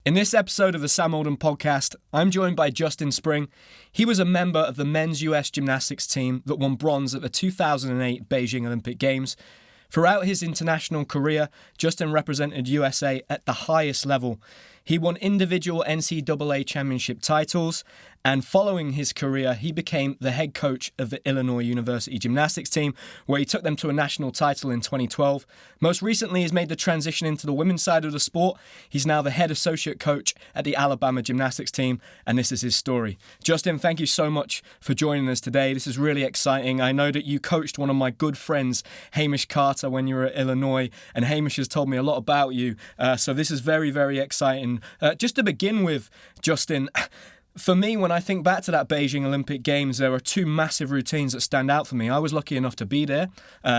In this episode of the Sam Oldham podcast, I'm joined by Justin Spring. He was a member of the men's US gymnastics team that won bronze at the 2008 Beijing Olympic Games. Throughout his international career, Justin represented USA at the highest level. He won individual NCAA championship titles, and following his career, he became the head coach of the Illinois University gymnastics team, where he took them to a national title in 2012. Most recently, he's made the transition into the women's side of the sport. He's now the head associate coach at the Alabama gymnastics team, and this is his story. Justin, thank you so much for joining us today. This is really exciting. I know that you coached one of my good friends, Hamish Carter, when you were at Illinois, and Hamish has told me a lot about you. So this is very, very exciting. Just to begin with, Justin, for me, when I think back to that Beijing Olympic Games, there are two massive routines that stand out for me. I was lucky enough to be there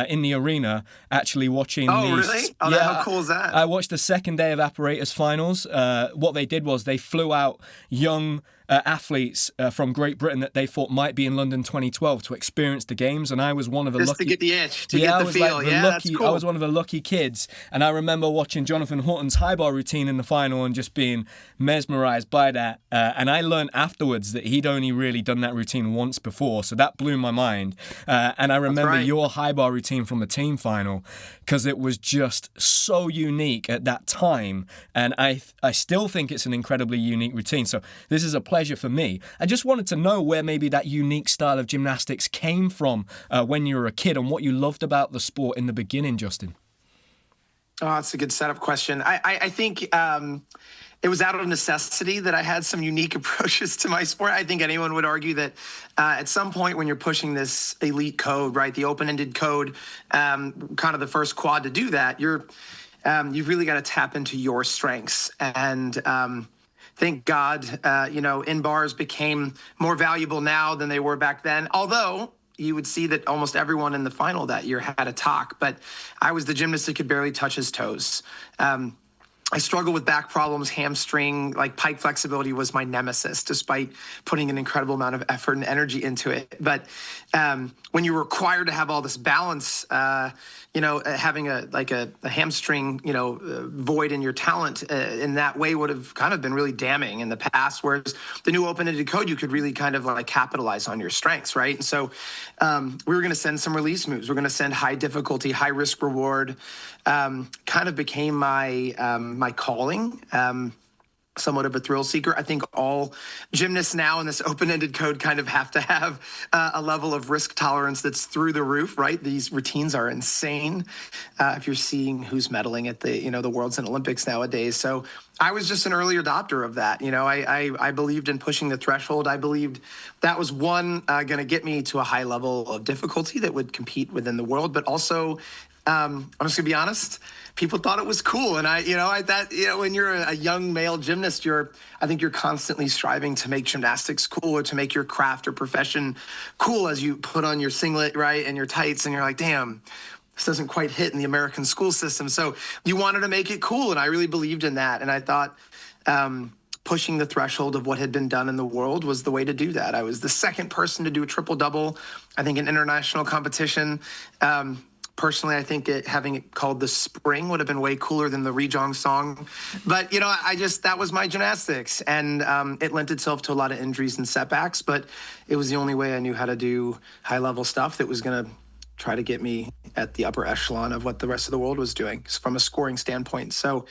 in the arena, actually watching these. Really? Oh, yeah, how cool is that? I watched the second day of apparatus finals. What they did was they flew out young athletes from Great Britain that they thought might be in London 2012 to experience the games, and I was one of the Just lucky. to get the itch, to get the feel. That's cool. I was one of the lucky kids, and I remember watching Jonathan Horton's high bar routine in the final and just being mesmerized by that. And I learned afterwards that he'd only really done that routine once before, so that blew my mind. And I remember your high bar routine from the team final because it was just so unique at that time, and I still think it's an incredibly unique routine. So this is a pleasure for me. I just wanted to know where maybe that unique style of gymnastics came from when you were a kid and what you loved about the sport in the beginning, Justin. Oh, that's a good setup question. I think it was out of necessity that I had some unique approaches to my sport. I think anyone would argue that at some point when you're pushing this elite code, right, the open-ended code, kind of the first quad to do that, you've really got to tap into your strengths. And thank God, in bars became more valuable now than they were back then. Although you would see that almost everyone in the final that year had a talk, but I was the gymnast that could barely touch his toes. I struggled with back problems, hamstring, like pike flexibility was my nemesis, despite putting an incredible amount of effort and energy into it. But when you're required to have all this balance, having a hamstring, void in your talent in that way would have kind of been really damning in the past. Whereas the new open-ended code, you could really kind of like capitalize on your strengths, right? And so we were going to send some release moves. We're going to send high difficulty, high risk reward. Kind of became my calling. Somewhat of a thrill seeker. I think all gymnasts now in this open-ended code kind of have to have a level of risk tolerance that's through the roof, right? These routines are insane. If you're seeing who's medaling at the Worlds and Olympics nowadays. So I was just an early adopter of that. I believed in pushing the threshold. I believed that was going to get me to a high level of difficulty that would compete within the world, but also I'm just gonna be honest. People thought it was cool, and when you're a young male gymnast, I think you're constantly striving to make gymnastics cool or to make your craft or profession cool as you put on your singlet, right, and your tights, and you're like, damn, this doesn't quite hit in the American school system. So you wanted to make it cool, and I really believed in that, and I thought pushing the threshold of what had been done in the world was the way to do that. I was the second person to do a triple-double, I think, in international competition. Personally, I think having it called the Spring would have been way cooler than the Rejong song. But, that was my gymnastics. And it lent itself to a lot of injuries and setbacks. But it was the only way I knew how to do high-level stuff that was going to try to get me at the upper echelon of what the rest of the world was doing from a scoring standpoint. So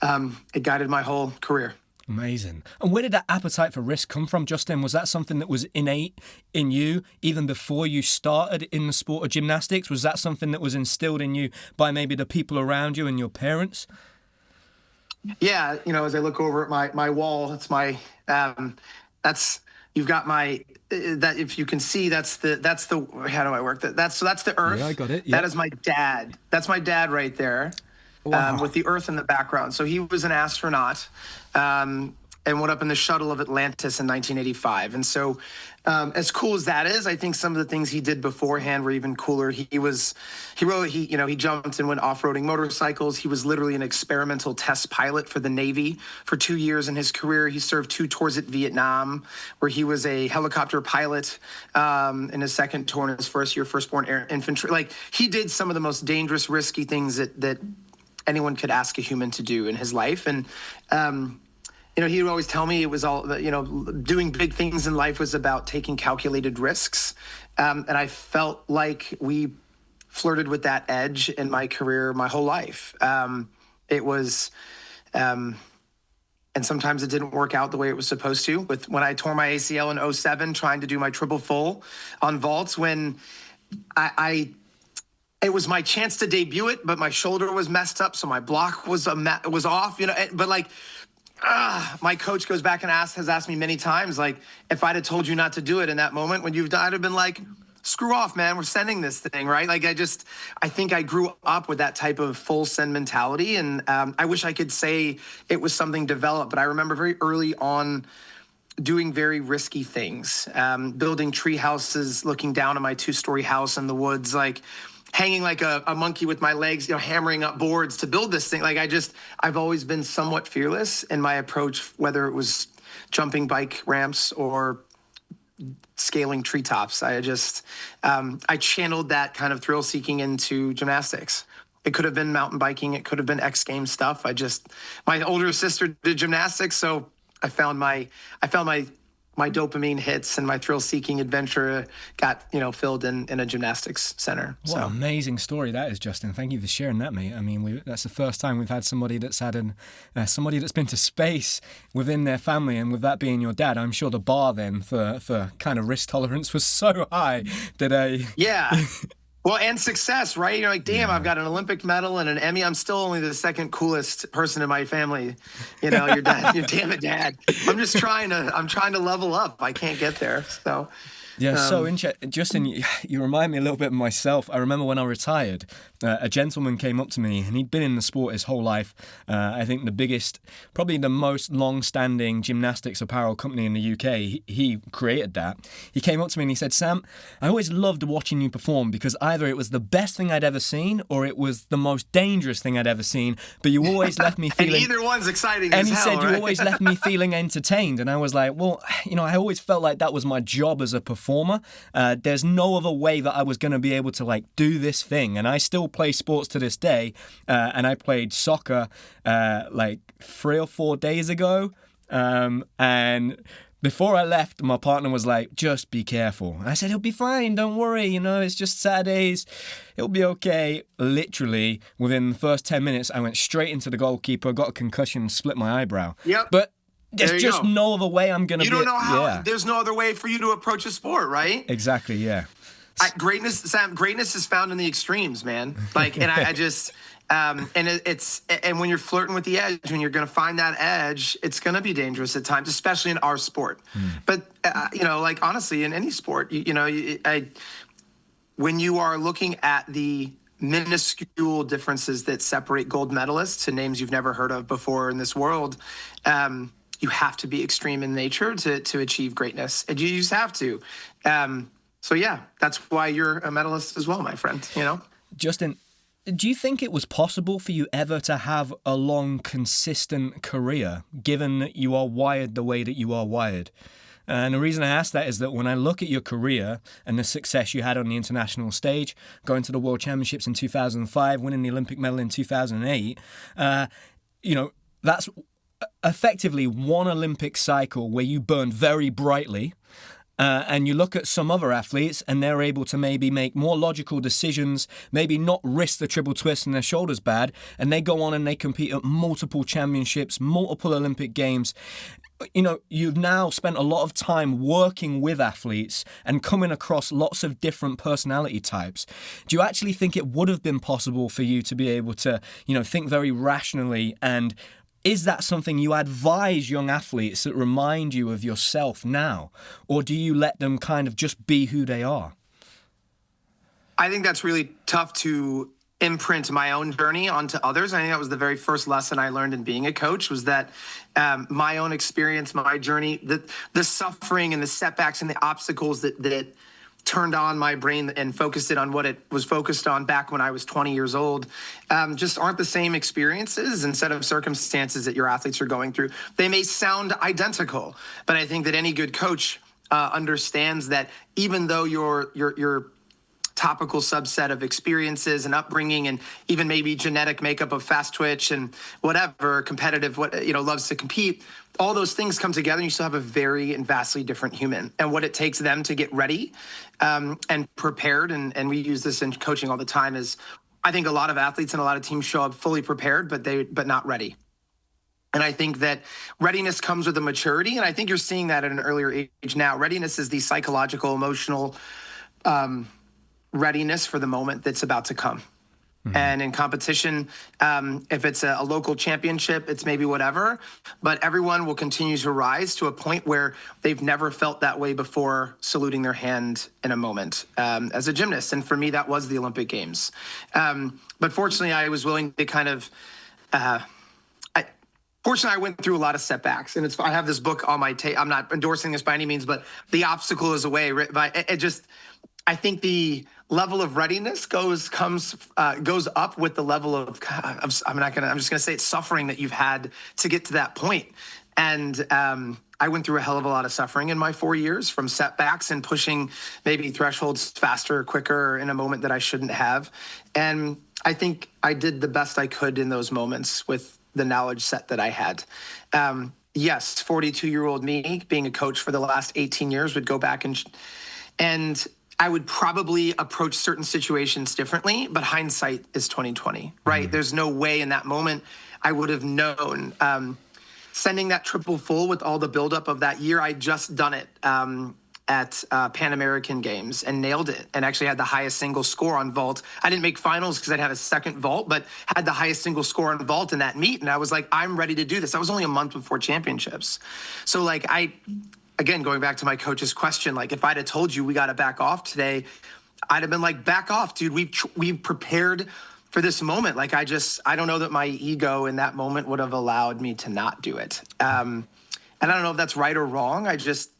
it guided my whole career. Amazing. And where did that appetite for risk come from, Justin? Was that something that was innate in you even before you started in the sport of gymnastics? Was that something that was instilled in you by maybe the people around you and your parents? Yeah, as I look over at my wall, it's my you've got my that if you can see that's the how do I work that? That's the earth. Yeah, I got it. Yeah. That is my dad. That's my dad right there. Wow. With the Earth in the background. So he was an astronaut and went up in the shuttle of Atlantis in 1985. And so as cool as that is, I think some of the things he did beforehand were even cooler. He jumped and went off-roading motorcycles. He was literally an experimental test pilot for the Navy for 2 years in his career. He served 2 tours at Vietnam, where he was a helicopter pilot in his second tour in his first year, firstborn air infantry. Like, he did some of the most dangerous, risky things that anyone could ask a human to do in his life. And he would always tell me it was all, doing big things in life was about taking calculated risks. And I felt like we flirted with that edge in my career my whole life. It was, and sometimes it didn't work out the way it was supposed to. When I tore my ACL in 2007, trying to do my triple full on vaults, when it was my chance to debut it, but my shoulder was messed up, so my block was off. But like, my coach goes back and has asked me many times, like, if I'd have told you not to do it in that moment when you've died, I'd have been like, screw off, man. We're sending this thing, right? Like, I think I grew up with that type of full send mentality, and I wish I could say it was something developed, but I remember very early on doing very risky things, building tree houses, looking down on my 2-story house in the woods, like hanging like a monkey with my legs, hammering up boards to build this thing. Like, I've always been somewhat fearless in my approach, whether it was jumping bike ramps or scaling treetops. I channeled that kind of thrill seeking into gymnastics. It could have been mountain biking. It could have been X Games stuff. My older sister did gymnastics, so I found my dopamine hits, and my thrill seeking adventure got filled in a gymnastics center. What an amazing story that is, Justin. Thank you for sharing that, mate. I mean, that's the first time we've had somebody that's had somebody that's been to space within their family, and with that being your dad, I'm sure the bar then for kind of risk tolerance was so high that yeah. Well, and success, right? You're like, damn, I've got an Olympic medal and an Emmy. I'm still only the second coolest person in my family. Your dad, your damn it, dad. I'm trying to level up. I can't get there. So. Yeah, so interesting. Justin, you remind me a little bit of myself. I remember when I retired, a gentleman came up to me, and he'd been in the sport his whole life. I think the biggest, probably the most long-standing gymnastics apparel company in the UK, he created that. He came up to me and he said, Sam, I always loved watching you perform because either it was the best thing I'd ever seen or it was the most dangerous thing I'd ever seen, but you always left me feeling... and either one's exciting and as he hell, said, right? you always left me feeling entertained. And I was like, well, I always felt like that was my job as a performer. There's no other way that I was going to be able to do this thing, and I still play sports to this day, and I played soccer 3 or 4 days ago, and before I left, my partner was like, just be careful. And I said, it'll be fine, don't worry, it's just Saturdays, it'll be okay. Literally within the first 10 minutes I went straight into the goalkeeper, got a concussion, split my eyebrow. Yep. But there's just no other way I'm going to be... You don't know how... Yeah. There's no other way for you to approach a sport, right? Exactly, yeah. Greatness is found in the extremes, man. And I just... and when you're flirting with the edge, when you're going to find that edge, it's going to be dangerous at times, especially in our sport. But, honestly, in any sport, when you are looking at the minuscule differences that separate gold medalists to names you've never heard of before in this world, you have to be extreme in nature to achieve greatness. And you just have to. So, yeah, that's why you're a medalist as well, my friend, Justin, do you think it was possible for you ever to have a long, consistent career, given that you are wired the way that you are wired? And the reason I ask that is that when I look at your career and the success you had on the international stage, going to the World Championships in 2005, winning the Olympic medal in 2008, that's effectively one Olympic cycle where you burn very brightly. And you look at some other athletes and they're able to maybe make more logical decisions, maybe not risk the triple twist and their shoulders bad, and they go on and they compete at multiple championships, multiple Olympic Games. You've now spent a lot of time working with athletes and coming across lots of different personality types. Do you actually think it would have been possible for you to be able to, think very rationally, and is that something you advise young athletes that remind you of yourself now? Or do you let them kind of just be who they are? I think that's really tough to imprint my own journey onto others. I think that was the very first lesson I learned in being a coach, was that my own experience, my journey, the suffering and the setbacks and the obstacles that turned on my brain and focused it on what it was focused on back when I was 20 years old, just aren't the same experiences and set of circumstances that your athletes are going through. They may sound identical, but I think that any good coach understands that even though your topical subset of experiences and upbringing, and even maybe genetic makeup of fast twitch and whatever, competitive, loves to compete. All those things come together, and you still have a very and vastly different human, and what it takes them to get ready and prepared. And we use this in coaching all the time is, I think a lot of athletes and a lot of teams show up fully prepared, but not ready. And I think that readiness comes with a maturity. And I think you're seeing that at an earlier age now. Readiness is the psychological, emotional readiness for the moment that's about to come. Mm-hmm. And in competition, if it's a local championship, it's maybe whatever, but everyone will continue to rise to a point where they've never felt that way before, saluting their hand in a moment as a gymnast. And for me, that was the Olympic Games. But fortunately, I was willing to kind of... Fortunately, I went through a lot of setbacks, and I have this book on my tape. I'm not endorsing this by any means, but The Obstacle is a Way. I think the level of readiness goes up with the level of, I'm just going to say it's suffering that you've had to get to that point. And I went through a hell of a lot of suffering in my 4 years, from setbacks and pushing maybe thresholds faster, quicker in a moment that I shouldn't have. And I think I did the best I could in those moments with the knowledge set that I had. Yes, 42-year-old me, being a coach for the last 18 years, would go back and I would probably approach certain situations differently, but hindsight is 2020, right? Mm-hmm. There's no way in that moment I would have known. Sending that triple full with all the buildup of that year, I just done it at Pan American Games and nailed it, and actually had the highest single score on vault. I didn't make finals because I'd have a second vault, but had the highest single score on vault in that meet. And I was like, I'm ready to do this. I was only a month before championships. So again, going back to my coach's question, like if I'd have told you we got to back off today, I'd have been like, back off, dude. We've prepared for this moment. Like I don't know that my ego in that moment would have allowed me to not do it. And I don't know if that's right or wrong. I just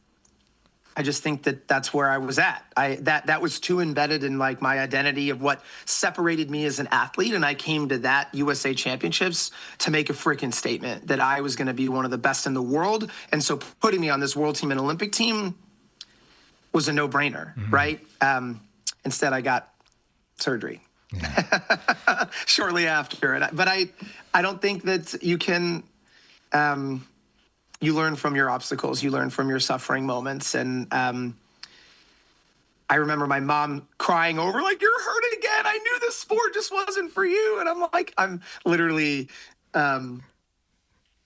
think that that's where I was at. That was too embedded in like my identity of what separated me as an athlete. And I came to that USA Championships to make a freaking statement that I was going to be one of the best in the world. And so putting me on this world team and Olympic team was a no-brainer, mm-hmm. right? Instead, I got surgery shortly after. But I don't think that you can... you learn from your obstacles, you learn from your suffering moments. And I remember my mom crying over, like, you're hurting again. I knew this sport just wasn't for you. And I'm literally been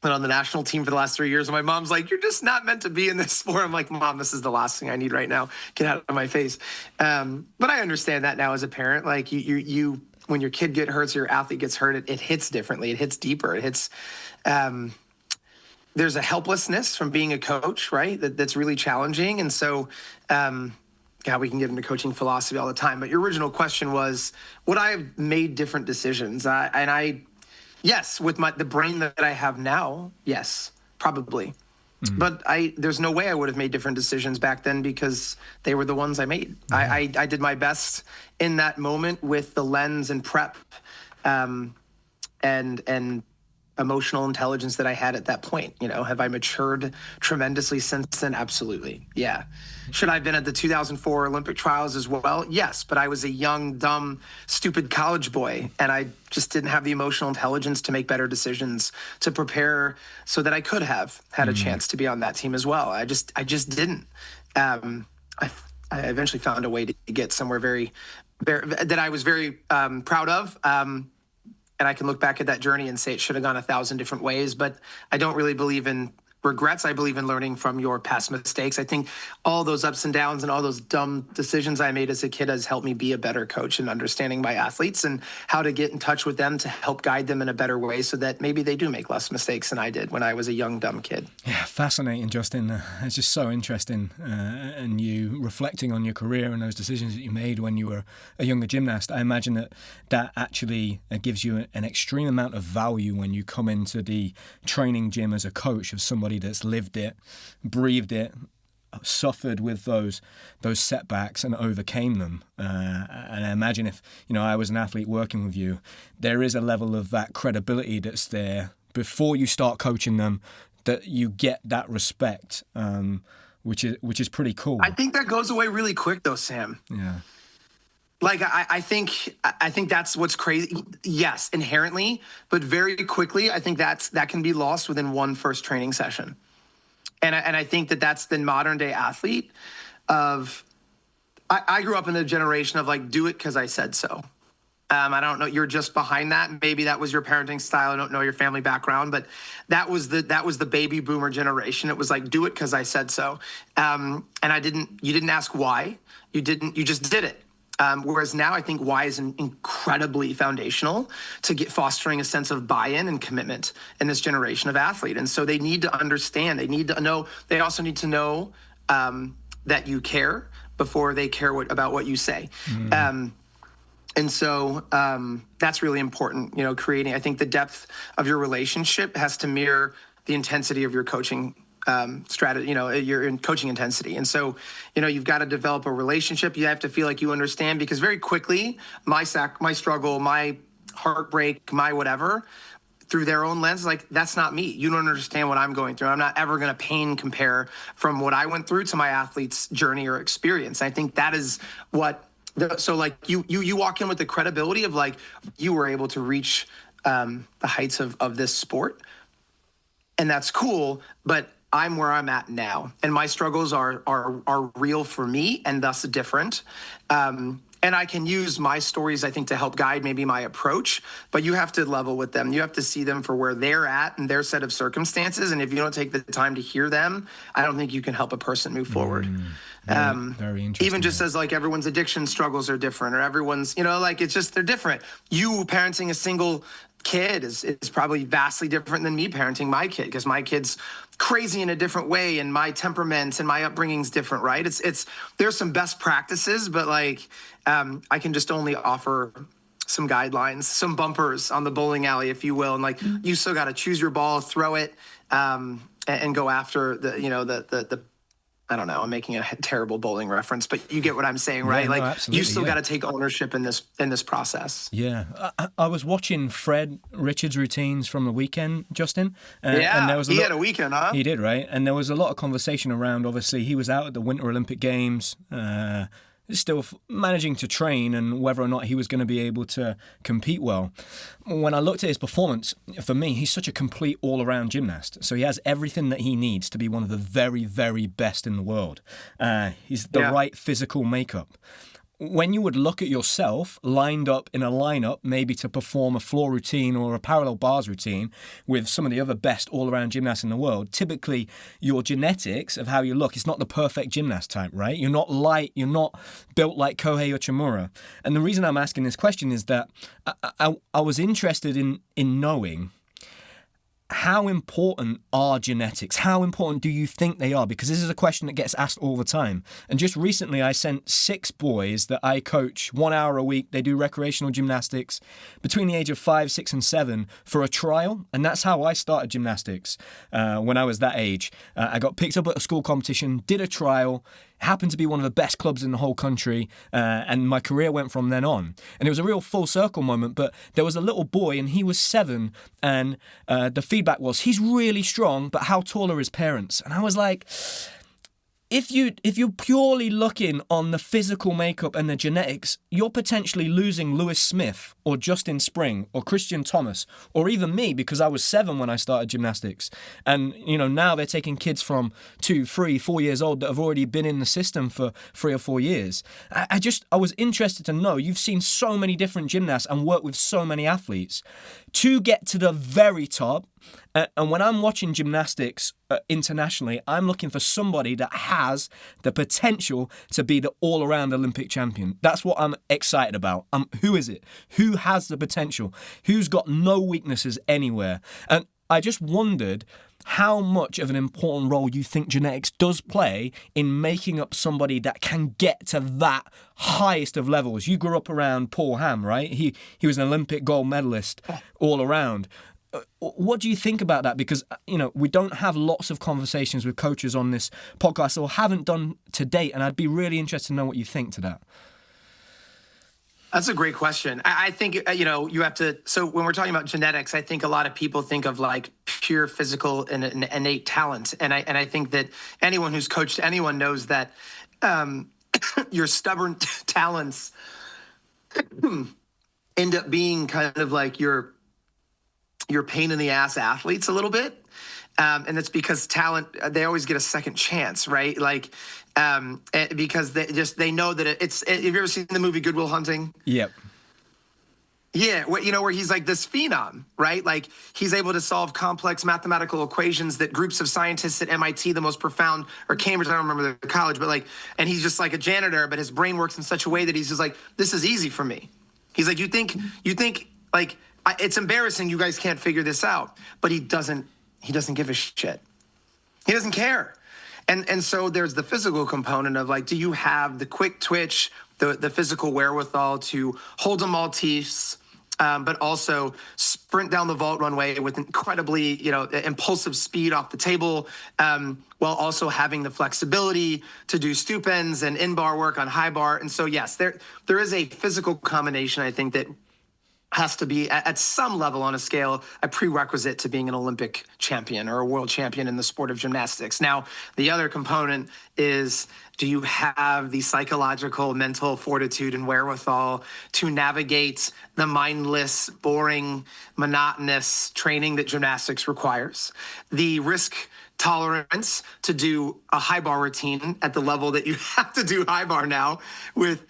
on the national team for the last 3 years. And my mom's like, you're just not meant to be in this sport. I'm like, Mom, this is the last thing I need right now. Get out of my face. But I understand that now as a parent. Like you when your kid gets hurt, or your athlete gets hurt, it hits differently. It hits deeper. It hits... there's a helplessness from being a coach, right? That's really challenging. And so, we can get into coaching philosophy all the time. But your original question was, would I have made different decisions? Yes, with the brain that I have now, yes, probably. Mm-hmm. But there's no way I would have made different decisions back then because they were the ones I made. Mm-hmm. I did my best in that moment with the lens and prep and emotional intelligence that I had at that point. Have I matured tremendously since then? Absolutely. Yeah. Should I have been at the 2004 Olympic trials as well? Yes, but I was a young, dumb, stupid college boy, and I just didn't have the emotional intelligence to make better decisions, to prepare so that I could have had a chance to be on that team as well. I just didn't. I eventually found a way to get somewhere that I was very proud of. And I can look back at that journey and say it should have gone 1,000 different ways, but I don't really believe in regrets. I believe in learning from your past mistakes. I think all those ups and downs and all those dumb decisions I made as a kid has helped me be a better coach in understanding my athletes and how to get in touch with them to help guide them in a better way so that maybe they do make less mistakes than I did when I was a young, dumb kid. Yeah, fascinating, Justin. It's just so interesting. And you reflecting on your career and those decisions that you made when you were a younger gymnast. I imagine that actually gives you an extreme amount of value when you come into the training gym as a coach of somebody that's lived it, breathed it, suffered with those setbacks and overcame them. And I imagine if I was an athlete working with you, there is a level of that credibility that's there before you start coaching them, that you get that respect, which is pretty cool. I think that goes away really quick though, Sam. Yeah. Like I think that's what's crazy. Yes, inherently, but very quickly, I think that can be lost within one first training session. And I think that's the modern day athlete of. I grew up in the generation of like, do it because I said so. I don't know. You're just behind that. Maybe that was your parenting style. I don't know your family background, but that was the baby boomer generation. It was like, do it because I said so. And you didn't ask why. You just did it. Whereas now I think why is incredibly foundational to fostering a sense of buy-in and commitment in this generation of athlete. And so they need to understand. They need to know. They also need to know that you care before they care about what you say. And so that's really important, creating, I think the depth of your relationship has to mirror the intensity of your coaching strategy, your in coaching intensity. And so, you've got to develop a relationship. You have to feel like you understand, because very quickly my struggle, my heartbreak, my whatever, through their own lens, like, that's not me. You don't understand what I'm going through. I'm not ever going to compare from what I went through to my athlete's journey or experience. I think that is what, so like you walk in with the credibility of like, you were able to reach the heights of this sport, and that's cool, but I'm where I'm at now, and my struggles are real for me and thus different. And I can use my stories, I think, to help guide maybe my approach, but you have to level with them. You have to see them for where they're at and their set of circumstances. And if you don't take the time to hear them, I don't think you can help a person move forward. Very interesting. Even just as like everyone's addiction struggles are different, or everyone's, it's just, they're different. You parenting a single kid is probably vastly different than me parenting my kid, because my kid's crazy in a different way, and my temperament and my upbringing's different, right? It's there's some best practices, but like I can just only offer some guidelines, some bumpers on the bowling alley, if you will, and like you still got to choose your ball, throw it, and go after the I don't know, I'm making a terrible bowling reference, but you get what I'm saying, right? Yeah, no, like you still got to take ownership in this process. Yeah. I was watching Fred Richards' routines from the weekend, Justin. Yeah, and there was he had a weekend, huh? He did, right? And there was a lot of conversation around, obviously, he was out at the Winter Olympic Games, still managing to train, and whether or not he was going to be able to compete well. When I looked at his performance, for me, he's such a complete all-around gymnast. So he has everything that he needs to be one of the very, very best in the world. He's the right physical makeup. When you would look at yourself lined up in a lineup, maybe to perform a floor routine or a parallel bars routine with some of the other best all-around gymnasts in the world, typically your genetics of how you look is not the perfect gymnast type, right? You're not light, you're not built like Kohei Uchimura. And the reason I'm asking this question is that I was interested in knowing, how important are genetics? How important do you think they are? Because this is a question that gets asked all the time. And just recently, I sent 6 boys that I coach 1 hour a week. They do recreational gymnastics between the age of 5, 6, and 7 for a trial. And that's how I started gymnastics when I was that age. I got picked up at a school competition, did a trial, happened to be one of the best clubs in the whole country, and my career went from then on. And it was a real full circle moment, but there was a little boy, and he was 7, and the feedback was, he's really strong, but how tall are his parents? And I was like, if you're purely looking on the physical makeup and the genetics, you're potentially losing Lewis Smith or Justin Spring or Christian Thomas or even me, because I was 7 when I started gymnastics. And, now they're taking kids from 2, 3, 4 years old that have already been in the system for 3 or 4 years. I was interested to know, you've seen so many different gymnasts and worked with so many athletes. To get to the very top, and when I'm watching gymnastics internationally, I'm looking for somebody that has the potential to be the all-around Olympic champion. That's what I'm excited about. Who is it? Who has the potential? Who's got no weaknesses anywhere? And I just wondered how much of an important role you think genetics does play in making up somebody that can get to that highest of levels. You grew up around Paul Hamm, right? He was an Olympic gold medalist all around. What do you think about that? Because, we don't have lots of conversations with coaches on this podcast, or haven't done to date, and I'd be really interested to know what you think to that. That's a great question. I think, you have to, so when we're talking about genetics, I think a lot of people think of like pure physical and innate talent. And I think that anyone who's coached anyone knows that your stubborn talents end up being kind of like your pain in the ass athletes a little bit. And it's because talent, they always get a second chance, right? Like, because they know that have you ever seen the movie Good Will Hunting? Yep. Yeah, where he's like this phenom, right? Like he's able to solve complex mathematical equations that groups of scientists at MIT, the most profound, or Cambridge, I don't remember the college, but like, and he's just like a janitor, but his brain works in such a way that he's just like, this is easy for me. He's like, you think like, it's embarrassing you guys can't figure this out, but he doesn't give a shit. He doesn't care. And so there's the physical component of like, do you have the quick twitch, the physical wherewithal to hold them all teeth, but also sprint down the vault runway with incredibly, impulsive speed off the table, while also having the flexibility to do stoop ends and in-bar work on high bar. And so, yes, there is a physical combination, I think, that has to be at some level on a scale a prerequisite to being an Olympic champion or a world champion in the sport of gymnastics. Now, the other component is, do you have the psychological, mental fortitude and wherewithal to navigate the mindless, boring, monotonous training that gymnastics requires? The risk tolerance to do a high bar routine at the level that you have to do high bar now with,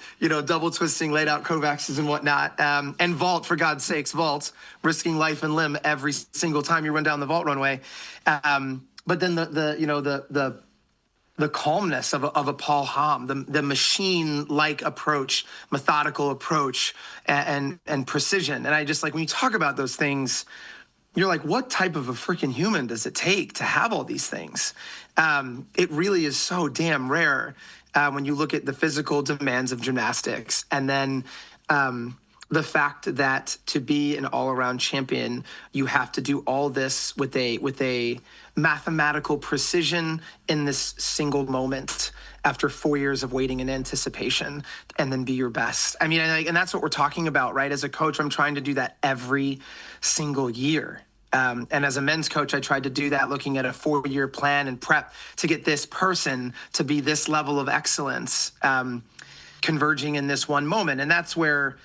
double twisting, laid out Kovacs and whatnot, and vault, for God's sakes, vault, risking life and limb every single time you run down the vault runway. But then the calmness of a Paul Hamm, the machine-like approach, methodical approach, and precision. And I just like, when you talk about those things, you're like, what type of a freaking human does it take to have all these things? It really is so damn rare when you look at the physical demands of gymnastics. And then the fact that to be an all-around champion, you have to do all this with a mathematical precision in this single moment after 4 years of waiting and anticipation, and then be your best. I mean, and that's what we're talking about, right? As a coach, I'm trying to do that every single year. And as a men's coach, I tried to do that looking at a 4-year plan and prep to get this person to be this level of excellence, converging in this one moment. And that's where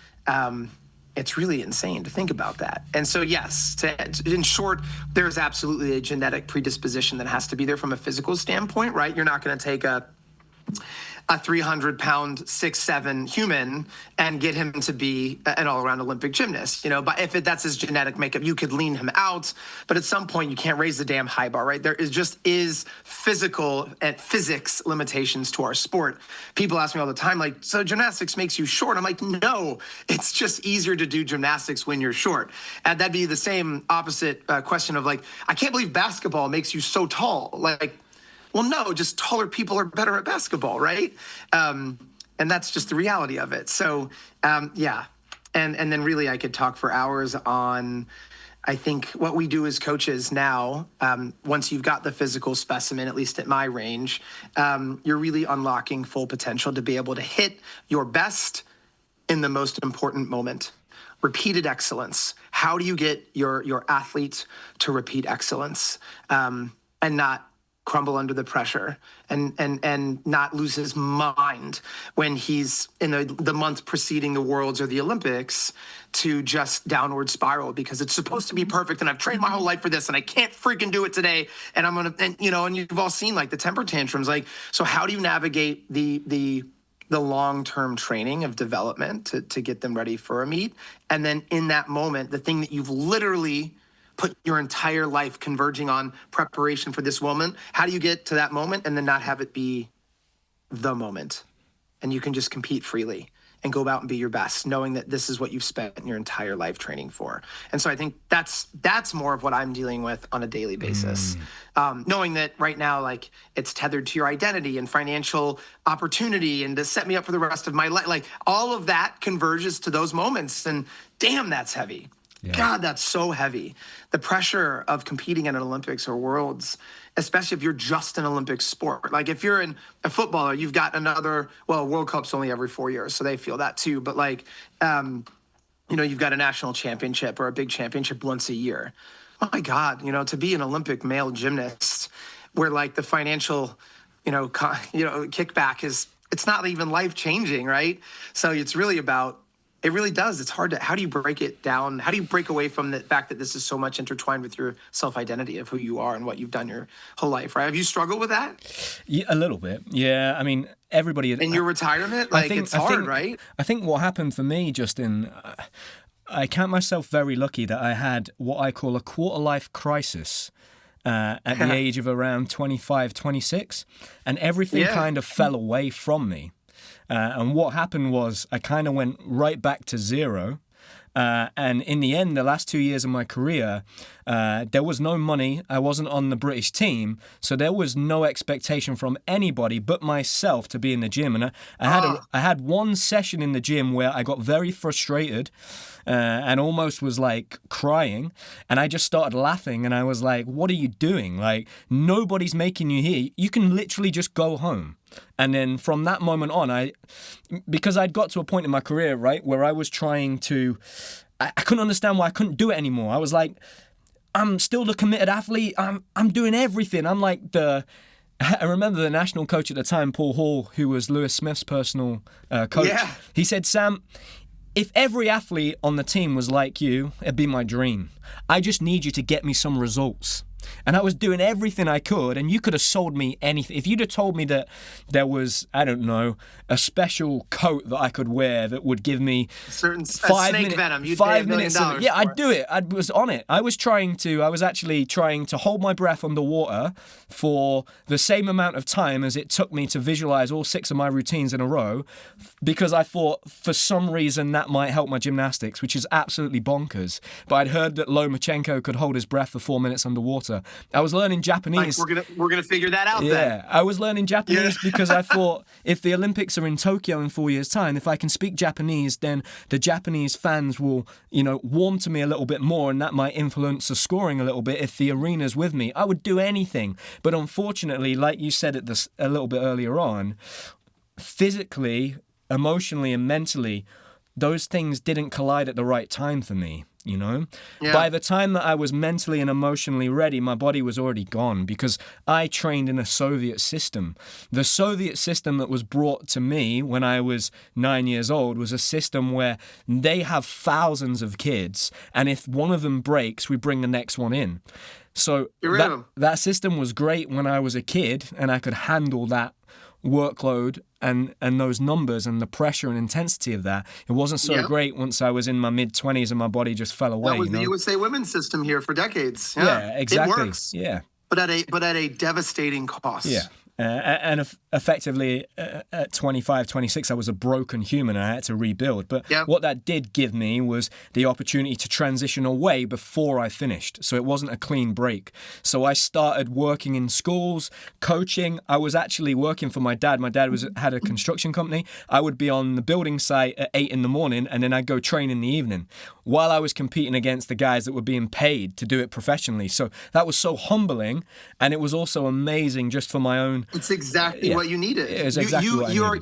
it's really insane to think about that. And so, yes, in short, there's absolutely a genetic predisposition that has to be there from a physical standpoint, right? You're not going to take a 300-pound, 6'7" human and get him to be an all-around Olympic gymnast, But if that's his genetic makeup, you could lean him out. But at some point, you can't raise the damn high bar, right? There is physical and physics limitations to our sport. People ask me all the time, like, so gymnastics makes you short? I'm like, no, it's just easier to do gymnastics when you're short. And that'd be the same opposite question of like, I can't believe basketball makes you so tall. Like, well, no, just taller people are better at basketball, right? And that's just the reality of it. So, yeah. And then really I could talk for hours on, I think, what we do as coaches now, once you've got the physical specimen, at least at my range, you're really unlocking full potential to be able to hit your best in the most important moment. Repeated excellence. How do you get your athlete to repeat excellence and not crumble under the pressure and not lose his mind when he's in the month preceding the Worlds or the Olympics to just downward spiral because it's supposed to be perfect and I've trained my whole life for this and I can't freaking do it today and I'm gonna and you've all seen like the temper tantrums. Like, so how do you navigate the long-term training of development to get them ready for a meet, and then in that moment the thing that you've literally put your entire life converging on preparation for this moment, how do you get to that moment and then not have it be the moment? And you can just compete freely and go out and be your best, knowing that this is what you've spent your entire life training for. And so I think that's more of what I'm dealing with on a daily basis. Knowing that right now, like, it's tethered to your identity and financial opportunity and to set me up for the rest of my life. Like, all of that converges to those moments. And damn, that's heavy. Yeah. God, that's so heavy. The pressure of competing at an Olympics or Worlds, especially if you're just an Olympic sport. Like if you're a footballer, you've got World Cup's only every 4 years, so they feel that too. But like, you've got a national championship or a big championship once a year. Oh my God, to be an Olympic male gymnast where like the financial, kickback it's not even life-changing, right? So it's really about It really does. It's hard to, how do you break it down? How do you break away from the fact that this is so much intertwined with your self-identity of who you are and what you've done your whole life, right? Have you struggled with that? Yeah, a little bit. Yeah, I mean, everybody. In your retirement, like it's hard, right? I think what happened for me, Justin, I count myself very lucky that I had what I call a quarter-life crisis at the age of around 25, 26, and everything kind of fell away from me. And what happened was I kind of went right back to zero. And in the end, the last 2 years of my career, there was no money. I wasn't on the British team. So there was no expectation from anybody but myself to be in the gym. And I had one session in the gym where I got very frustrated and almost was like crying. And I just started laughing. And I was like, what are you doing? Like, nobody's making you here. You can literally just go home. And then from that moment on, because I'd got to a point in my career, right, where I was trying to, I couldn't understand why I couldn't do it anymore. I was like, I'm still the committed athlete. I'm doing everything. I'm like I remember the national coach at the time, Paul Hall, who was Lewis Smith's personal coach. Yeah. He said, Sam, if every athlete on the team was like you, it'd be my dream. I just need you to get me some results. And I was doing everything I could, and you could have sold me anything. If you'd have told me that there was, I don't know, a special coat that I could wear that would give me certain snake venom, you'd pay $1 million. Yeah, I'd do it. I was on it. I was actually trying to hold my breath underwater for the same amount of time as it took me to visualize all 6 of my routines in a row, because I thought for some reason that might help my gymnastics, which is absolutely bonkers. But I'd heard that Lomachenko could hold his breath for 4 minutes underwater. I was learning Japanese. Like we're gonna figure that out then. Yeah, I was learning Japanese because I thought if the Olympics are in Tokyo in 4 years' time, if I can speak Japanese, then the Japanese fans will, warm to me a little bit more, and that might influence the scoring a little bit if the arena's with me. I would do anything. But unfortunately, like you said a little bit earlier on, physically, emotionally, and mentally, those things didn't collide at the right time for me. Yeah. By the time that I was mentally and emotionally ready, my body was already gone because I trained in a Soviet system. The Soviet system that was brought to me when I was 9 years old was a system where they have thousands of kids, and if one of them breaks, we bring the next one in. So that system was great when I was a kid, and I could handle that workload and those numbers and the pressure and intensity of that. It wasn't so great once I was in my mid-20s and my body just fell away. That was the USA women's system here for decades. Yeah, exactly. It works. Yeah. But at a devastating cost. Yeah. And effectively, at 25, 26, I was a broken human and I had to rebuild. But what that did give me was the opportunity to transition away before I finished. So it wasn't a clean break. So I started working in schools, coaching. I was actually working for my dad. My dad had a construction company. I would be on the building site at 8 in the morning, and then I'd go train in the evening while I was competing against the guys that were being paid to do it professionally. So that was so humbling, and it was also amazing just for my own. It's exactly what you needed. It's exactly what I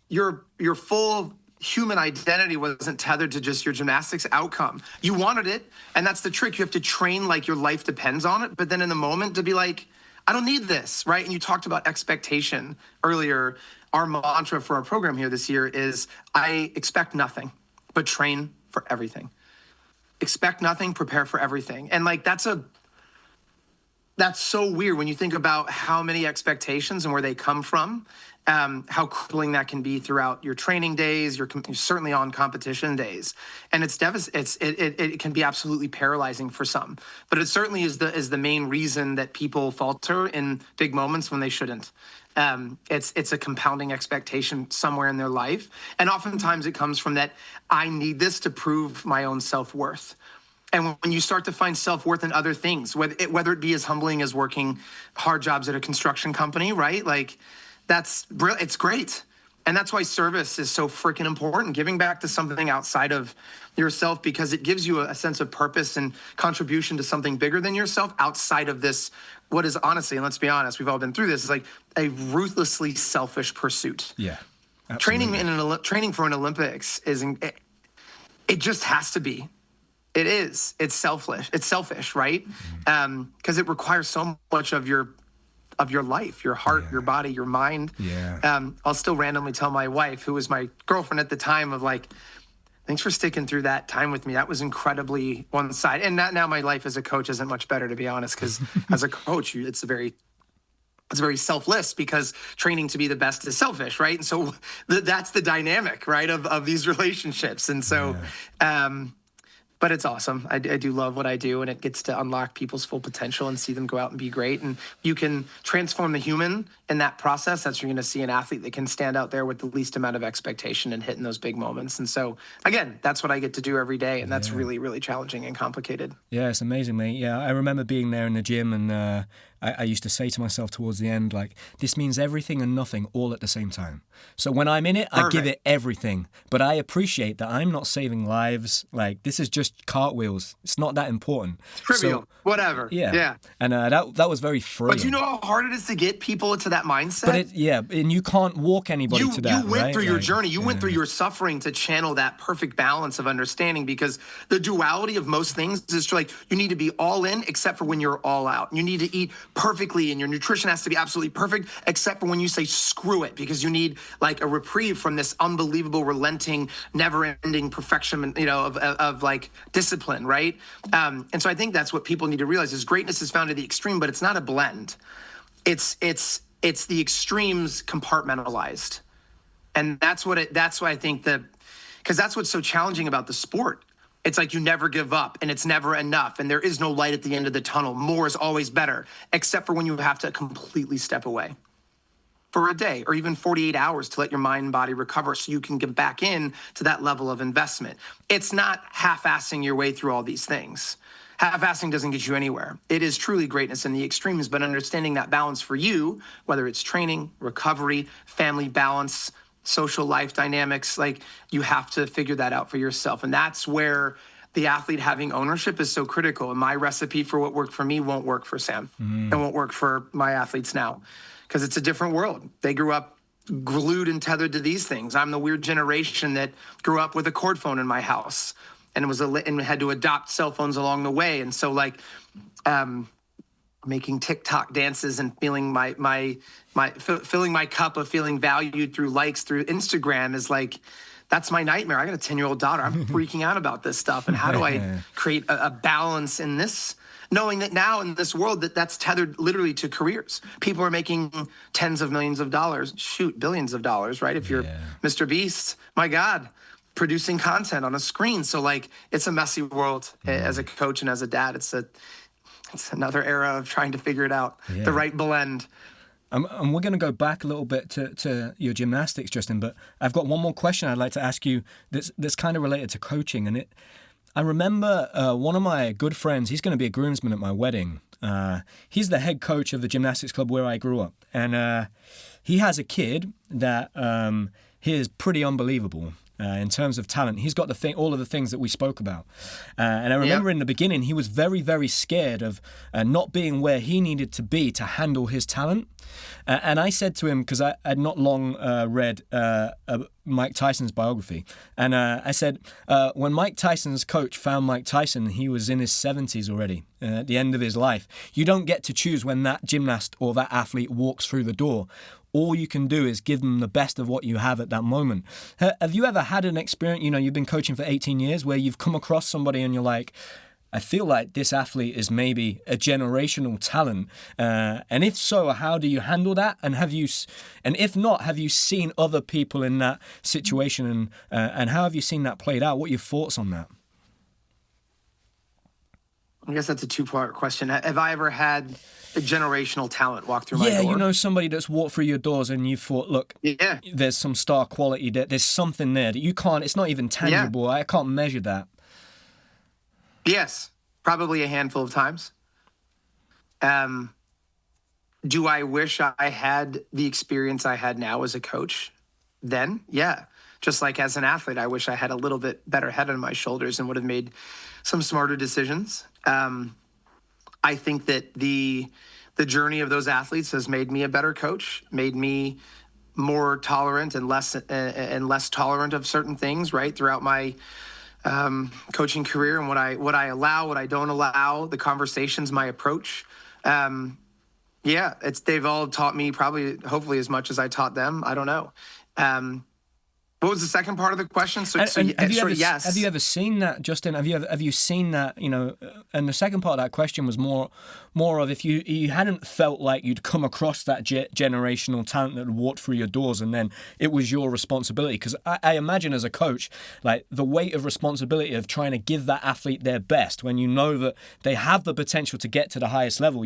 needed. Your full human identity wasn't tethered to just your gymnastics outcome. You wanted it, and that's the trick. You have to train like your life depends on it, but then in the moment to be like, I don't need this, right? And you talked about expectation earlier. Our mantra for our program here this year is I expect nothing, but train for everything. Expect nothing, prepare for everything. And like that's so weird when you think about how many expectations and where they come from, how crippling that can be throughout your training days, you're certainly on competition days. And it can be absolutely paralyzing for some. But it certainly is the main reason that people falter in big moments when they shouldn't. It's a compounding expectation somewhere in their life. And oftentimes it comes from that, I need this to prove my own self-worth. And when you start to find self-worth in other things, whether it be as humbling as working hard jobs at a construction company, right? Like it's great. And that's why service is so freaking important, giving back to something outside of yourself, because it gives you a sense of purpose and contribution to something bigger than yourself outside of this, what is honestly, and let's be honest, we've all been through this, is like a ruthlessly selfish pursuit. Yeah, absolutely. Training for an Olympics it just has to be. It is. It's selfish. It's selfish, right? Because it requires so much of your life, your heart, your body, your mind. Yeah. I'll still randomly tell my wife, who was my girlfriend at the time, of like, Thanks for sticking through that time with me. That was incredibly one-sided. And now my life as a coach isn't much better, to be honest, because as a coach, it's very selfless, because training to be the best is selfish, right? And so that's the dynamic, right, of these relationships. And so, but it's awesome. I do love what I do, and it gets to unlock people's full potential and see them go out and be great. And you can transform the human in that process. That's where you're going to see an athlete that can stand out there with the least amount of expectation and hitting those big moments. And so, again, that's what I get to do every day, and that's really, really challenging and complicated. Yeah, it's amazing, mate. Yeah, I remember being there in the gym, and I used to say to myself towards the end, like, this means everything and nothing all at the same time. So when I'm in it, I give it everything. But I appreciate that I'm not saving lives. Like, this is just cartwheels. It's not that important. It's trivial. So, whatever. Yeah. And that was very freeing. But you know how hard it is to get people to that mindset? But and you can't walk anybody to that, You went right? through your journey. You went through your suffering to channel that perfect balance of understanding, because the duality of most things is like, you need to be all in except for when you're all out. You need to eat perfectly, and your nutrition has to be absolutely perfect except for when you say screw it, because you need like a reprieve from this unbelievable, relenting, never-ending perfection, of like discipline, right? And so I think that's what people need to realize is greatness is found at the extreme, but it's not a blend. It's the extremes compartmentalized. And that's why I think because that's what's so challenging about the sport. It's like you never give up, and it's never enough, and there is no light at the end of the tunnel. More is always better, except for when you have to completely step away for a day or even 48 hours to let your mind and body recover so you can get back in to that level of investment. It's not half-assing your way through all these things. Half-assing doesn't get you anywhere. It is truly greatness in the extremes, but understanding that balance for you, whether it's training, recovery, family balance, social life dynamics, like, you have to figure that out for yourself. And that's where the athlete having ownership is so critical. And my recipe for what worked for me won't work for Sam and won't work for my athletes now, because it's a different world. They grew up glued and tethered to these things. I'm the weird generation that grew up with a cord phone in my house and and had to adopt cell phones along the way. And so, like, making TikTok dances and feeling filling my cup of feeling valued through likes through Instagram is like, that's my nightmare. I got a 10-year-old daughter. I'm freaking out about this stuff. And how do I create a balance in this, knowing that now in this world that's tethered literally to careers. People are making tens of millions of dollars, billions of dollars, right? If you're Mr. Beast, my God, producing content on a screen. So, like, it's a messy world. As a coach and as a dad, it's another era of trying to figure it out, the right blend. And we're going to go back a little bit to your gymnastics, Justin, but I've got one more question I'd like to ask you that's kind of related to coaching. And I remember one of my good friends, he's going to be a groomsman at my wedding. He's the head coach of the gymnastics club where I grew up. And he has a kid that he is pretty unbelievable. In terms of talent, he's got all of the things that we spoke about. And I remember in the beginning, he was very, very scared of not being where he needed to be to handle his talent. And I said to him, because I had not long read Mike Tyson's biography, and I said, when Mike Tyson's coach found Mike Tyson, he was in his 70s already, at the end of his life. You don't get to choose when that gymnast or that athlete walks through the door. All you can do is give them the best of what you have at that moment. Have you ever had an experience, you've been coaching for 18 years, where you've come across somebody and you're like, I feel like this athlete is maybe a generational talent. And if so, how do you handle that? And if not, have you seen other people in that situation? And how have you seen that played out? What are your thoughts on that? I guess that's a two-part question. Have I ever had a generational talent walk through my door? Yeah, somebody that's walked through your doors and you thought, look, there's some star quality there. There's something there that you can't, it's not even tangible. I can't measure that. Yes, probably a handful of times. Do I wish I had the experience I had now as a coach then? Yeah. Just like as an athlete, I wish I had a little bit better head on my shoulders and would have made some smarter decisions. I think that the journey of those athletes has made me a better coach, made me more tolerant and less tolerant of certain things, right, throughout my coaching career, and what I allow, what I don't allow, the conversations, my approach. They've all taught me probably, hopefully, as much as I taught them. I don't know. What was the second part of the question? So yes. Have you ever seen that, Justin? Have you seen that? And the second part of that question was more of if you hadn't felt like you'd come across that generational talent that walked through your doors, and then it was your responsibility. Because I imagine as a coach, like the weight of responsibility of trying to give that athlete their best when you know that they have the potential to get to the highest level.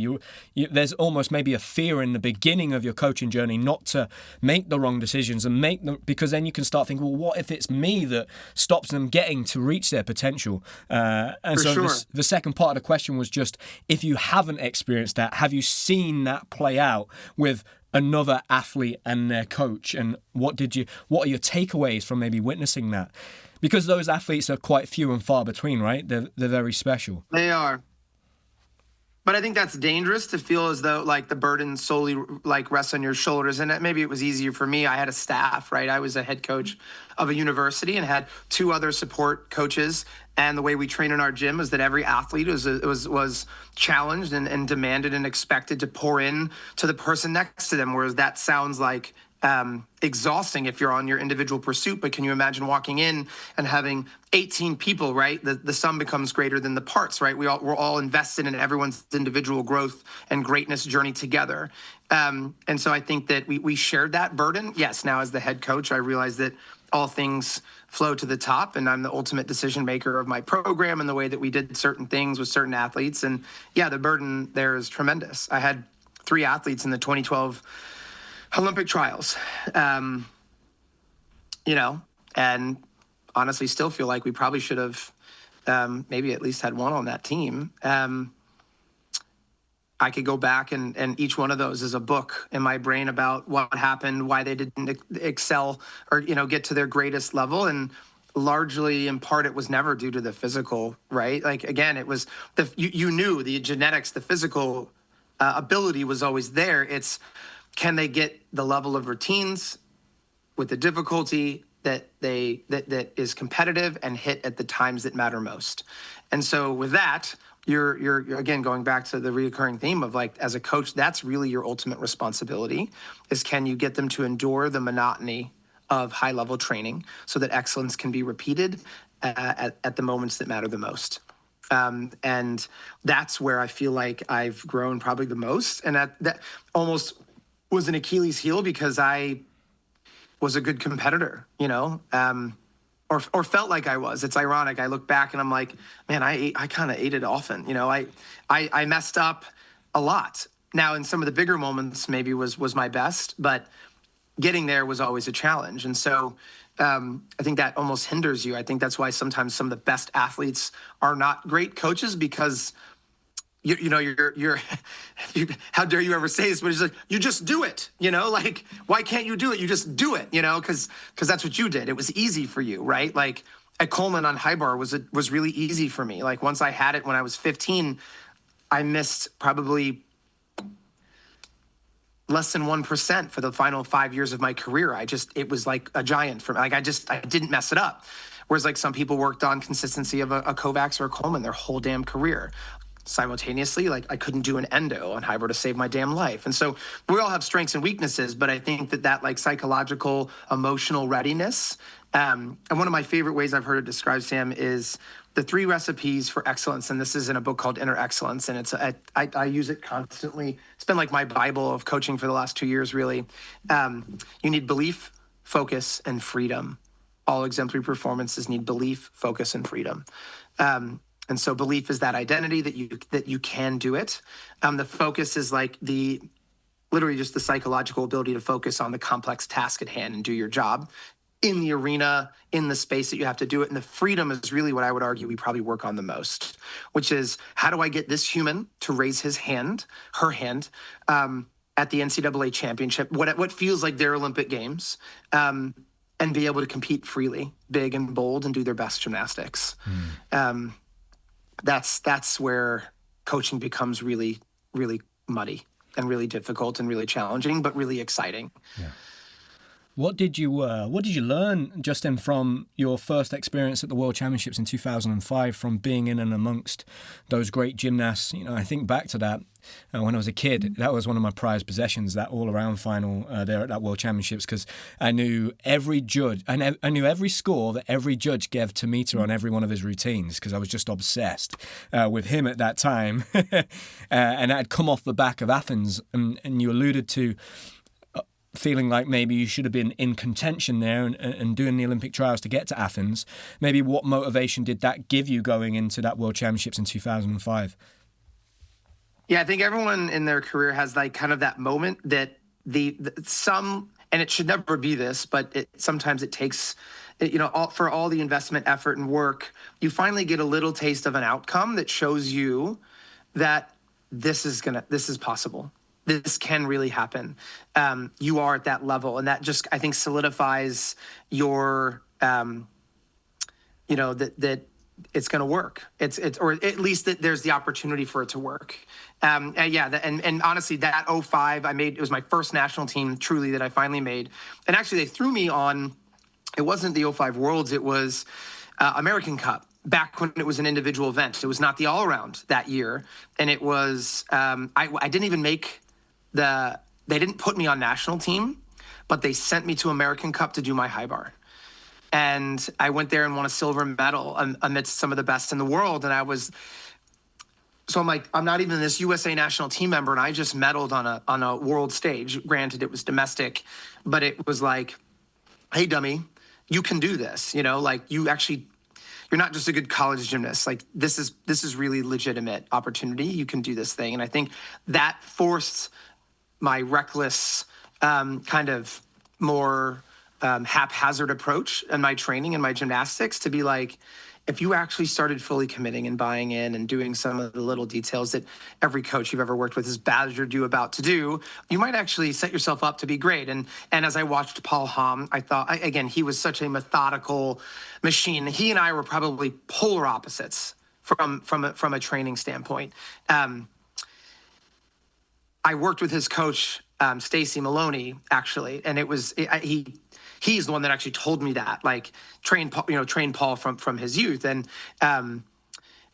There's almost maybe a fear in the beginning of your coaching journey not to make the wrong decisions and make them, because then you can start thinking, well, what if it's me that stops them getting to reach their potential? The second part of the question was just, if you haven't experienced that, have you seen that play out with another athlete and their coach? And what are your takeaways from maybe witnessing that? Because those athletes are quite few and far between, right? They're very special. They are. But I think that's dangerous to feel as though like the burden solely like rests on your shoulders. And maybe it was easier for me. I had a staff, right? I was a head coach of a university and had 2 other support coaches. And the way we train in our gym is that every athlete was challenged and demanded and expected to pour in to the person next to them. Whereas that sounds like exhausting if you're on your individual pursuit. But can you imagine walking in and having 18 people, right? The sum becomes greater than the parts, right? We're all invested in everyone's individual growth and greatness journey together. And so I think that we shared that burden. Yes, now as the head coach, I realize that all things flow to the top, and I'm the ultimate decision maker of my program and the way that we did certain things with certain athletes. And yeah, the burden there is tremendous. I had 3 athletes in the 2012 Olympic trials, and honestly still feel like we probably should have maybe at least had one on that team. I could go back and each one of those is a book in my brain about what happened, why they didn't excel or, get to their greatest level. And largely in part, it was never due to the physical, right? Like, again, it was you knew the genetics, the physical ability was always there. It's, can they get the level of routines with the difficulty that is competitive and hit at the times that matter most? And so with that, you're again going back to the recurring theme of like, as a coach, that's really your ultimate responsibility, is can you get them to endure the monotony of high level training so that excellence can be repeated at the moments that matter the most. And that's where I feel like I've grown probably the most. And that almost was an Achilles heel because I was a good competitor, or felt like I was. It's ironic. I look back and I'm like, man, I kind of ate it often. I messed up a lot. Now in some of the bigger moments maybe was my best, but getting there was always a challenge. And so I think that almost hinders you. I think that's why sometimes some of the best athletes are not great coaches, because you're how dare you ever say this, but it's like, you just do it, like, why can't you do it? You just do it, because that's what you did. It was easy for you, right? Like at Coleman on high bar was really easy for me. Like once I had it when I was 15, I missed probably less than 1% for the final 5 years of my career. It was like a giant for me. Like I didn't mess it up. Whereas like some people worked on consistency of a Kovacs or a Coleman their whole damn career. Simultaneously, like I couldn't do an endo on high bar to save my damn life. And so we all have strengths and weaknesses, but I think that like psychological, emotional readiness, and one of my favorite ways I've heard it described, Sam, is the 3 recipes for excellence. And this is in a book called Inner Excellence. And I use it constantly. It's been like my Bible of coaching for the last 2 years, really. You need belief, focus, and freedom. All exemplary performances need belief, focus, and freedom. And so belief is that identity that you can do it. The focus is like literally just the psychological ability to focus on the complex task at hand and do your job in the arena, in the space that you have to do it. And the freedom is really what I would argue we probably work on the most, which is, how do I get this human to raise her hand, at the NCAA championship, what feels like their Olympic Games, and be able to compete freely, big and bold, and do their best gymnastics. That's where coaching becomes really, really muddy and really difficult and really challenging, but really exciting. Yeah. What did you learn, Justin, from your first experience at the World Championships in 2005, from being in and amongst those great gymnasts? You know, I think back to that when I was a kid. That was one of my prized possessions, that all-around final there at that World Championships, because I knew every judge, I knew every score that every judge gave to meter on every one of his routines, because I was just obsessed with him at that time. And that had come off the back of Athens, and you alluded to feeling like maybe you should have been in contention there and doing the Olympic trials to get to Athens. Maybe what motivation did that give you going into that World Championships in 2005? Yeah, I think everyone in their career has like kind of that moment that some, and it should never be this, but sometimes it takes, you know, for all the investment, effort, and work, you finally get a little taste of an outcome that shows you that this is possible. This can really happen. You are at that level, and that just, I think, solidifies your, that it's going to work. It's or at least that there's the opportunity for it to work. And honestly, that 05 it was my first national team truly that I finally made. And actually, they threw me on. It wasn't the 05 Worlds. It was American Cup. Back when it was an individual event. It was not the all-around that year, and it was I didn't even make. They didn't put me on national team, but they sent me to American Cup to do my high bar. And I went there and won a silver medal amidst some of the best in the world. And I'm like, I'm not even this USA national team member, and I just medaled on a world stage. Granted, it was domestic, but it was like, hey, dummy, you can do this. You know, like you're not just a good college gymnast. Like this is really legitimate opportunity. You can do this thing. And I think that forced my reckless, kind of more haphazard approach in my training and my gymnastics to be like, if you actually started fully committing and buying in and doing some of the little details that every coach you've ever worked with has badgered you about to do, you might actually set yourself up to be great. And as I watched Paul Hamm, I thought, again, he was such a methodical machine. He and I were probably polar opposites from a training standpoint. I worked with his coach, Stacy Maloney, actually, and he's the one that actually told me that, like train Paul from his youth. And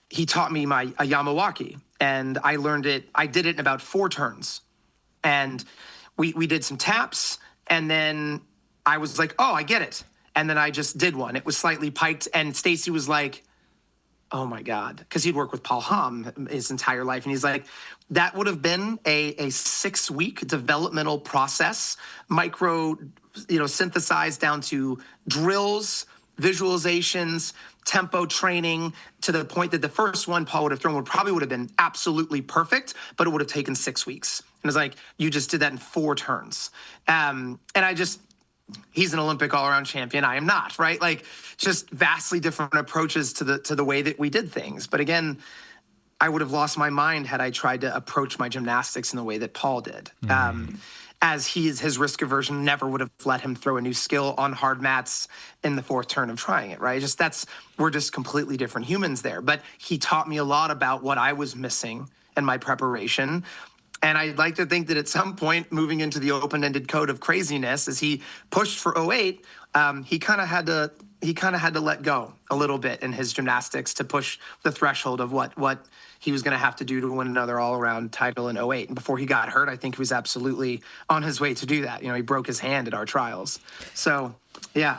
he taught me a Yamawaki, and I learned it. I did it in about 4 turns, and we did some taps, and then I was like, oh, I get it. And then I just did one. It was slightly piked, and Stacy was like, oh my God, because he'd worked with Paul Hamm his entire life. And he's like, that would have been a 6-week developmental process, synthesized down to drills, visualizations, tempo training, to the point that the first one Paul would have thrown would have been absolutely perfect, but it would have taken 6 weeks. And it's like, you just did that in 4 turns. He's an Olympic all-around champion. I am not, right? Like, just vastly different approaches to the way that we did things. But again, I would have lost my mind had I tried to approach my gymnastics in the way that Paul did. As his risk aversion never would have let him throw a new skill on hard mats in the 4th turn of trying it, right? We're just completely different humans there. But he taught me a lot about what I was missing in my preparation. And I'd like to think that at some point, moving into the open-ended code of craziness, as he pushed for 08, he kind of had to let go a little bit in his gymnastics to push the threshold of what he was going to have to do to win another all-around title in 08. And before he got hurt, I think he was absolutely on his way to do that. You know, he broke his hand at our trials. So, yeah,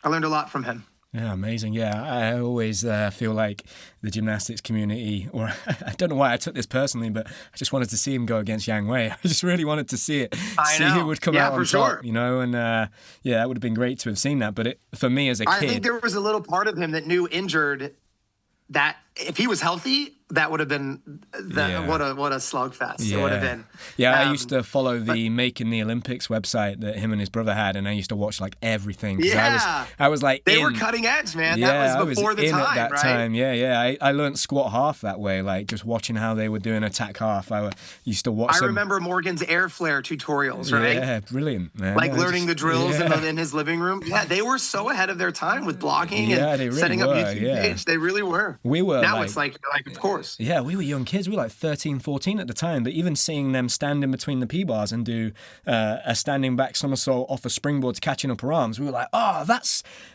I learned a lot from him. Yeah, amazing. Yeah, I always feel like the gymnastics community, or I don't know why I took this personally, but I just wanted to see him go against Yang Wei. I just really wanted to see it, who would come out on top, sure. You know, and that would have been great to have seen that. But for me as a kid, I think there was a little part of him that knew injured that if he was healthy, that would have been what a slugfest. Yeah. It would have been. Yeah, I used to follow the Making the Olympics website that him and his brother had, and I used to watch like everything. Yeah, I was like, they were cutting edge, man. Yeah, that was before the time, at that right? time. Yeah. I learned squat half that way, like just watching how they were doing attack half. I used to watch. I remember Morgan's air flare tutorials, right? Yeah, brilliant, man. Like learning the drills in his living room. Yeah, they were so ahead of their time with blogging and really setting up were, YouTube page. They really were. We were. Now it's like of course. course. Yeah, we were young kids. We were like 13, 14 at the time. But even seeing them stand in between the P-bars and do a standing back somersault off a springboard to catching up her arms, we were like,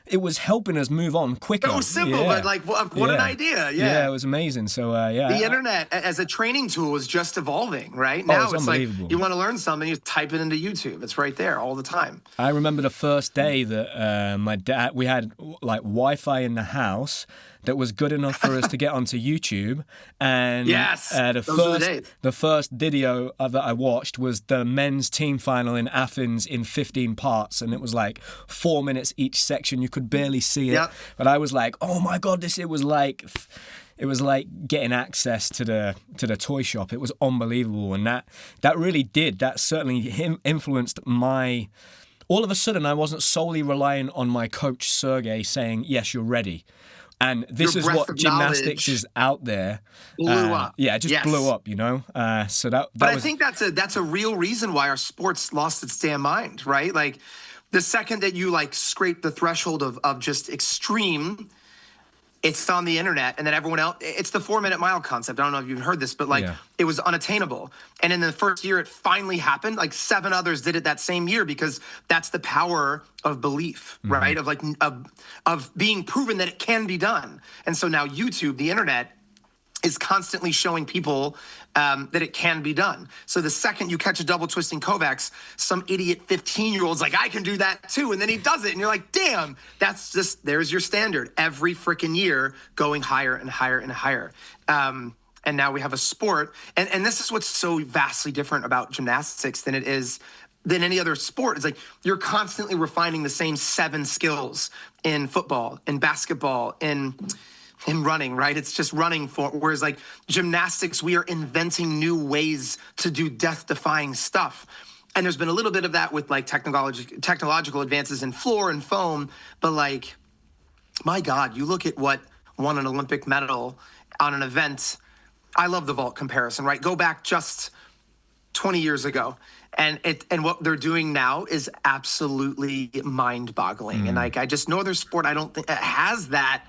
it was helping us move on quicker. So simple, but like, what an idea. Yeah, it was amazing. So, The internet as a training tool is just evolving, right? Oh, Now it's like, unbelievable. you want to learn something, you type it into YouTube. It's right there all the time. I remember the first day that my dad, we had like Wi-Fi in the house that was good enough for us to get onto YouTube. And Yes, those are the days. the first video that I watched was the men's team final in Athens in 15 parts. And it was like 4 minutes each section. You could barely see it. Yep. But I was like, oh my God, it was like getting access to the toy shop. It was unbelievable. And that certainly influenced my... All of a sudden, I wasn't solely relying on my coach, Sergey, saying, yes, you're ready. And this Your is breadth what of gymnastics knowledge is out there. blew up. Yeah, it just Yes. blew up, you know? So that But was... I think that's a real reason why our sports lost its damn mind, right? Like the second that you like scrape the threshold of just extreme, it's on the internet, and then everyone else. It's the 4-minute mile concept. I don't know if you've heard this, but like It was unattainable. And in the first year, it finally happened. Like 7 others did it that same year because that's the power of belief, right? Of like of being proven that it can be done. And so now YouTube, the internet, is constantly showing people that it can be done. So the second you catch a double twisting Kovacs, some idiot 15-year-old's like, I can do that too. And then he does it. And you're like, damn, there's your standard. Every freaking year going higher and higher and higher. And now we have a sport. And this is what's so vastly different about gymnastics than any other sport. It's like you're constantly refining the same 7 skills in football, in basketball, in running, right? It's just running whereas like gymnastics, we are inventing new ways to do death-defying stuff. And there's been a little bit of that with like technological advances in floor and foam, but like, my God, you look at what won an Olympic medal on an event. I love the vault comparison, right? Go back just 20 years ago. And what they're doing now is absolutely mind-boggling. And like, I just no other sport I don't think has that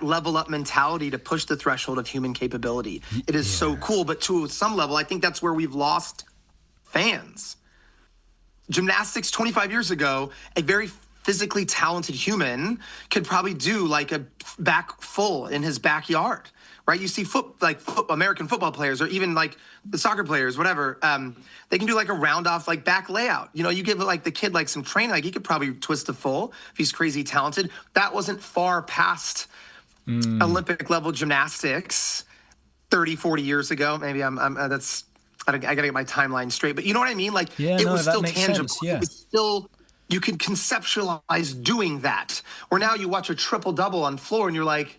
level up mentality to push the threshold of human capability. It is so cool, but to some level, I think that's where we've lost fans. Gymnastics 25 years ago, a very physically talented human could probably do like a back full in his backyard. Right, you see American football players, or even like the soccer players, whatever. They can do like a round off like back layout. You know, you give like the kid like some training, like he could probably twist a full if he's crazy talented. That wasn't far past Olympic level gymnastics 30, 40 years ago. Maybe I gotta get my timeline straight. But you know what I mean? Like it was still tangible. Sense, yeah. It was still, you could conceptualize doing that. Or now you watch a triple double on floor and you're like,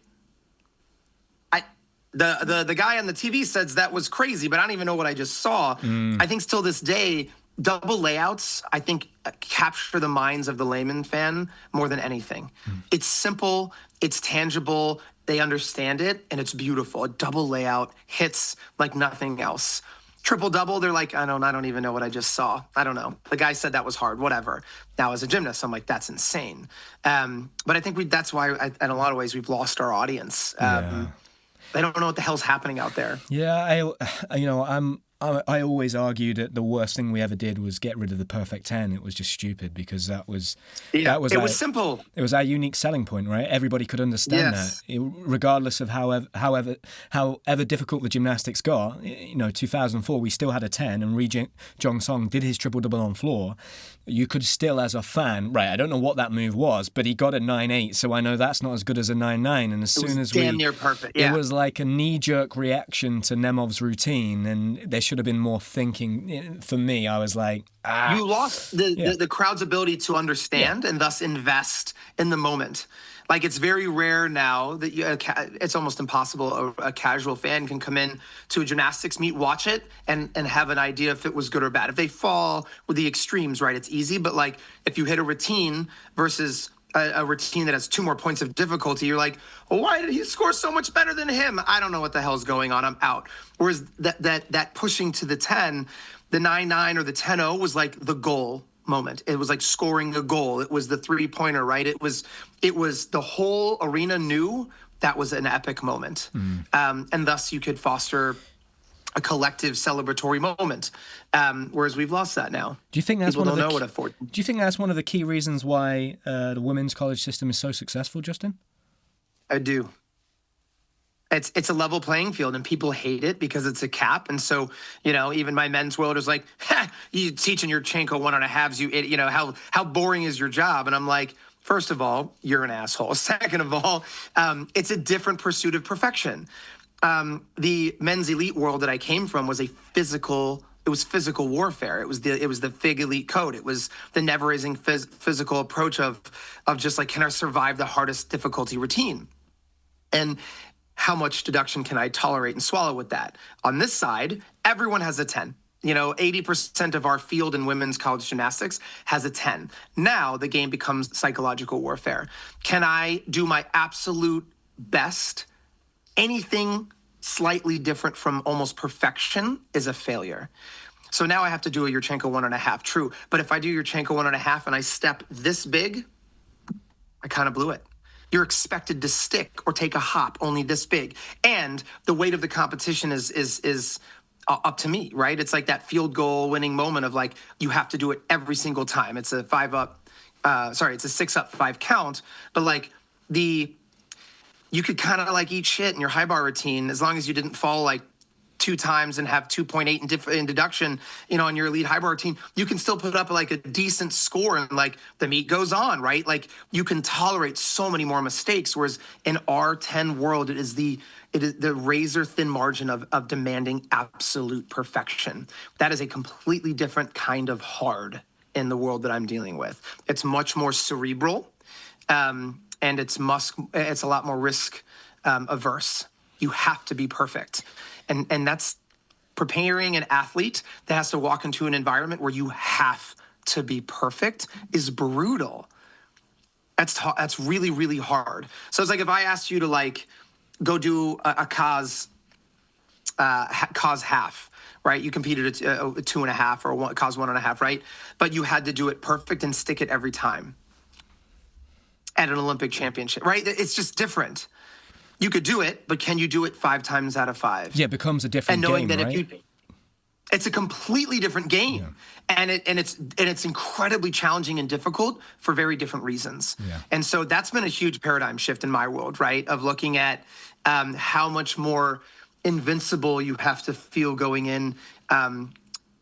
The guy on the TV says that was crazy, but I don't even know what I just saw. I think still this day, double layouts, I think, capture the minds of the layman fan more than anything. It's simple, it's tangible, they understand it, and it's beautiful. A double layout hits like nothing else. Triple double, they're like, I don't even know what I just saw. I don't know. The guy said that was hard, whatever. Now as a gymnast, I'm like, that's insane. But I think that's why, in a lot of ways, we've lost our audience. They don't know what the hell's happening out there. Yeah, I always argued that the worst thing we ever did was get rid of the perfect 10. It was just stupid because it was simple. It was our unique selling point, right? Everybody could understand that, regardless of however difficult the gymnastics got. 2004, we still had a 10, and Ri Jong Song did his triple double on floor. You could still, as a fan, right? I don't know what that move was, but he got a 9.8, so I know that's not as good as a 9.9. And as soon as damn near perfect. Yeah. It was like a knee-jerk reaction to Nemov's routine, and there should have been more thinking. For me, I was like, You lost the crowd's ability to understand and thus invest in the moment. Like, it's very rare now that it's almost impossible a casual fan can come in to a gymnastics meet, watch it, and have an idea if it was good or bad. If they fall with the extremes, right, it's easy. But, like, if you hit a routine versus a routine that has 2 more points of difficulty, you're like, well, why did he score so much better than him? I don't know what the hell's going on. I'm out. Whereas that pushing to the 10, the 9.9 or the 10.0 was like the goal moment. It was like scoring a goal. It was the 3-pointer, right? It was the whole arena knew that was an epic moment. And thus you could foster a collective celebratory moment, whereas we've lost that now. Do you think that's People don't know what a Do you think that's one of the key reasons why the women's college system is so successful, Justin? I do. It's a level playing field, and people hate it because it's a cap. And so, even my men's world is like, you teaching your Chenko 1.5s, how boring is your job? And I'm like, first of all, you're an asshole. Second of all, it's a different pursuit of perfection. The men's elite world that I came from was physical warfare. It was the FIG elite code. It was the never-ending physical approach of just like, can I survive the hardest difficulty routine? And how much deduction can I tolerate and swallow with that? On this side, everyone has a 10. 80% of our field in women's college gymnastics has a 10. Now the game becomes psychological warfare. Can I do my absolute best? Anything slightly different from almost perfection is a failure. So now I have to do a Yurchenko 1.5. True. But if I do Yurchenko 1.5 and I step this big, I kind of blew it. You're expected to stick or take a hop only this big. And the weight of the competition is up to me, right? It's like that field goal winning moment of like, you have to do it every single time. It's a it's a 6 up 5 count. But like you could kind of like eat shit in your high bar routine as long as you didn't fall like 2 times and have 2.8 in deduction, on your elite high bar routine. You can still put up like a decent score and like the meet goes on, right? Like you can tolerate so many more mistakes. Whereas in our 10 world, it is the razor thin margin of demanding absolute perfection. That is a completely different kind of hard in the world that I'm dealing with. It's much more cerebral. And it's a lot more risk averse. You have to be perfect. And that's preparing an athlete that has to walk into an environment where you have to be perfect is brutal. That's really, really hard. So it's like if I asked you to like go do a cause half, right? You competed at a 2.5 or a cause 1.5, right? But you had to do it perfect and stick it every time at an Olympic championship, right? It's just different. You could do it, but can you do it 5 times out of 5? Yeah, it becomes a different game, and knowing that right? it's a completely different game, and it's incredibly challenging and difficult for very different reasons. Yeah. And so that's been a huge paradigm shift in my world, right? Of looking at how much more invincible you have to feel going in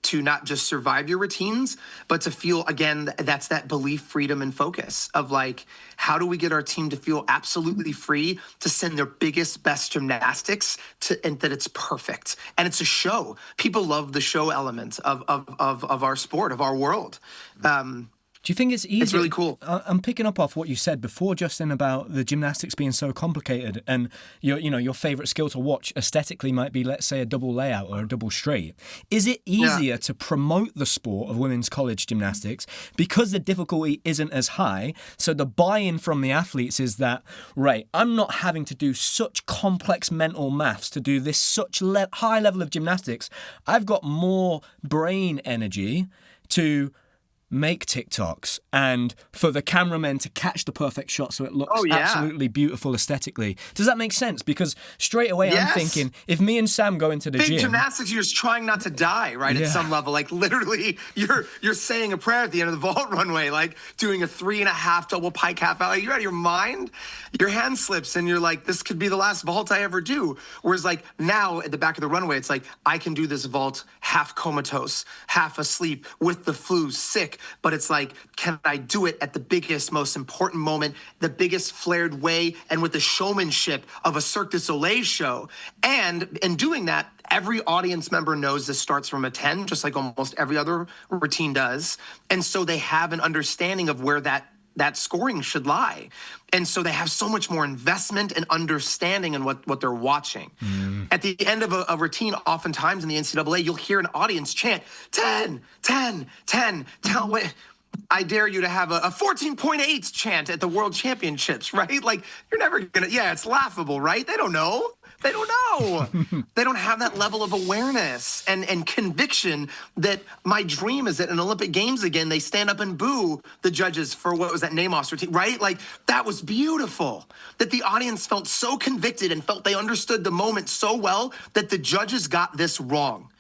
to not just survive your routines, but to feel, again, that's that belief, freedom, and focus of like, how do we get our team to feel absolutely free to send their biggest, best gymnastics and that it's perfect. And it's a show. People love the show element of our sport, of our world. Do you think it's easy? It's really cool. I'm picking up off what you said before, Justin, about the gymnastics being so complicated, and your favorite skill to watch aesthetically might be, let's say, a double layout or a double straight. Is it easier to promote the sport of women's college gymnastics because the difficulty isn't as high? So the buy-in from the athletes is that, right, I'm not having to do such complex mental maths to do this such high level of gymnastics. I've got more brain energy to make TikToks and for the cameramen to catch the perfect shot so it looks absolutely beautiful aesthetically. Does that make sense? Because straight away I'm thinking, if me and Sam go into the gym... gymnastics, you're just trying not to die, right? At some level. Like literally, you're saying a prayer at the end of the vault runway, like doing a 3.5 double pike half out. Like, you're out of your mind. Your hand slips and you're like, this could be the last vault I ever do. Whereas like now at the back of the runway, it's like, I can do this vault half comatose, half asleep, with the flu, sick. But it's like, can I do it at the biggest, most important moment, the biggest flared way, and with the showmanship of a Cirque du Soleil show? And in doing that, every audience member knows this starts from a 10, just like almost every other routine does. And so they have an understanding of where that scoring should lie. And so they have so much more investment and understanding in what they're watching. At the end of a routine, oftentimes in the NCAA, you'll hear an audience chant, 10, 10, 10. I dare you to have a 14.8 chant at the World Championships, right? Like, you're never going to, it's laughable, right? They don't know. They don't know. They don't have that level of awareness and conviction that my dream is that in Olympic Games again, they stand up and boo the judges for what was that Namos routine, right? Like, that was beautiful. That the audience felt so convicted and felt they understood the moment so well that the judges got this wrong.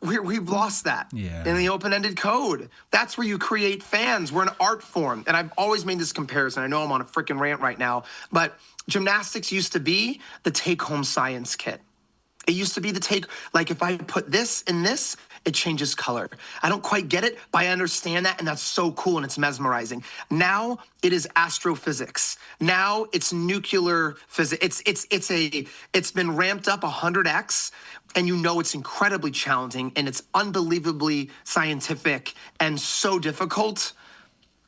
We've lost that in the open-ended code. That's where you create fans. We're an art form. And I've always made this comparison. I know I'm on a freaking rant right now, but gymnastics used to be the take-home science kit. It used to be like if I put this in this, it changes color. I don't quite get it, but I understand that, and that's so cool and it's mesmerizing. Now it is astrophysics. Now it's nuclear physics. It's been ramped up 100x, and you know it's incredibly challenging and it's unbelievably scientific and so difficult.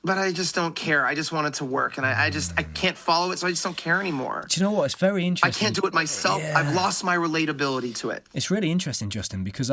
But I just don't care. I just want it to work. And I can't follow it, so I just don't care anymore. Do you know what? It's very interesting. I can't do it myself. Yeah. I've lost my relatability to it. It's really interesting, Justin, because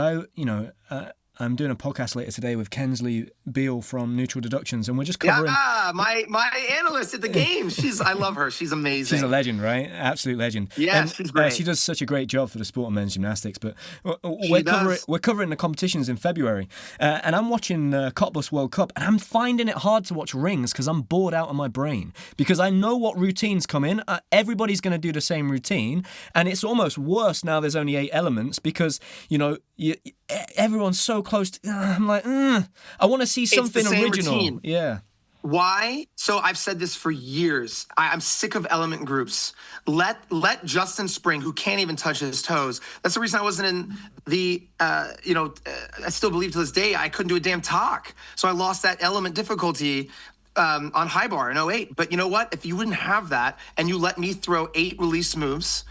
I'm doing a podcast later today with Kensley Beale from Neutral Deductions, and we're just covering... Yeah, my analyst at the Games. I love her. She's amazing. She's a legend, right? Absolute legend. Yeah, and, she's great. She does such a great job for the sport of men's gymnastics, but we're covering the competitions in February, and I'm watching the Cottbus World Cup, and I'm finding it hard to watch rings because I'm bored out of my brain, because I know what routines come in. Everybody's going to do the same routine, and it's almost worse now there's only 8 elements because, everyone's so close to, I'm like, I want to see something original. Routine. Yeah. Why? So I've said this for years. I'm sick of element groups. Let Justin Spring, who can't even touch his toes. That's the reason I wasn't in the, I still believe to this day I couldn't do a damn talk. So I lost that element difficulty on high bar in 08. But you know what? If you wouldn't have that and you let me throw 8 release moves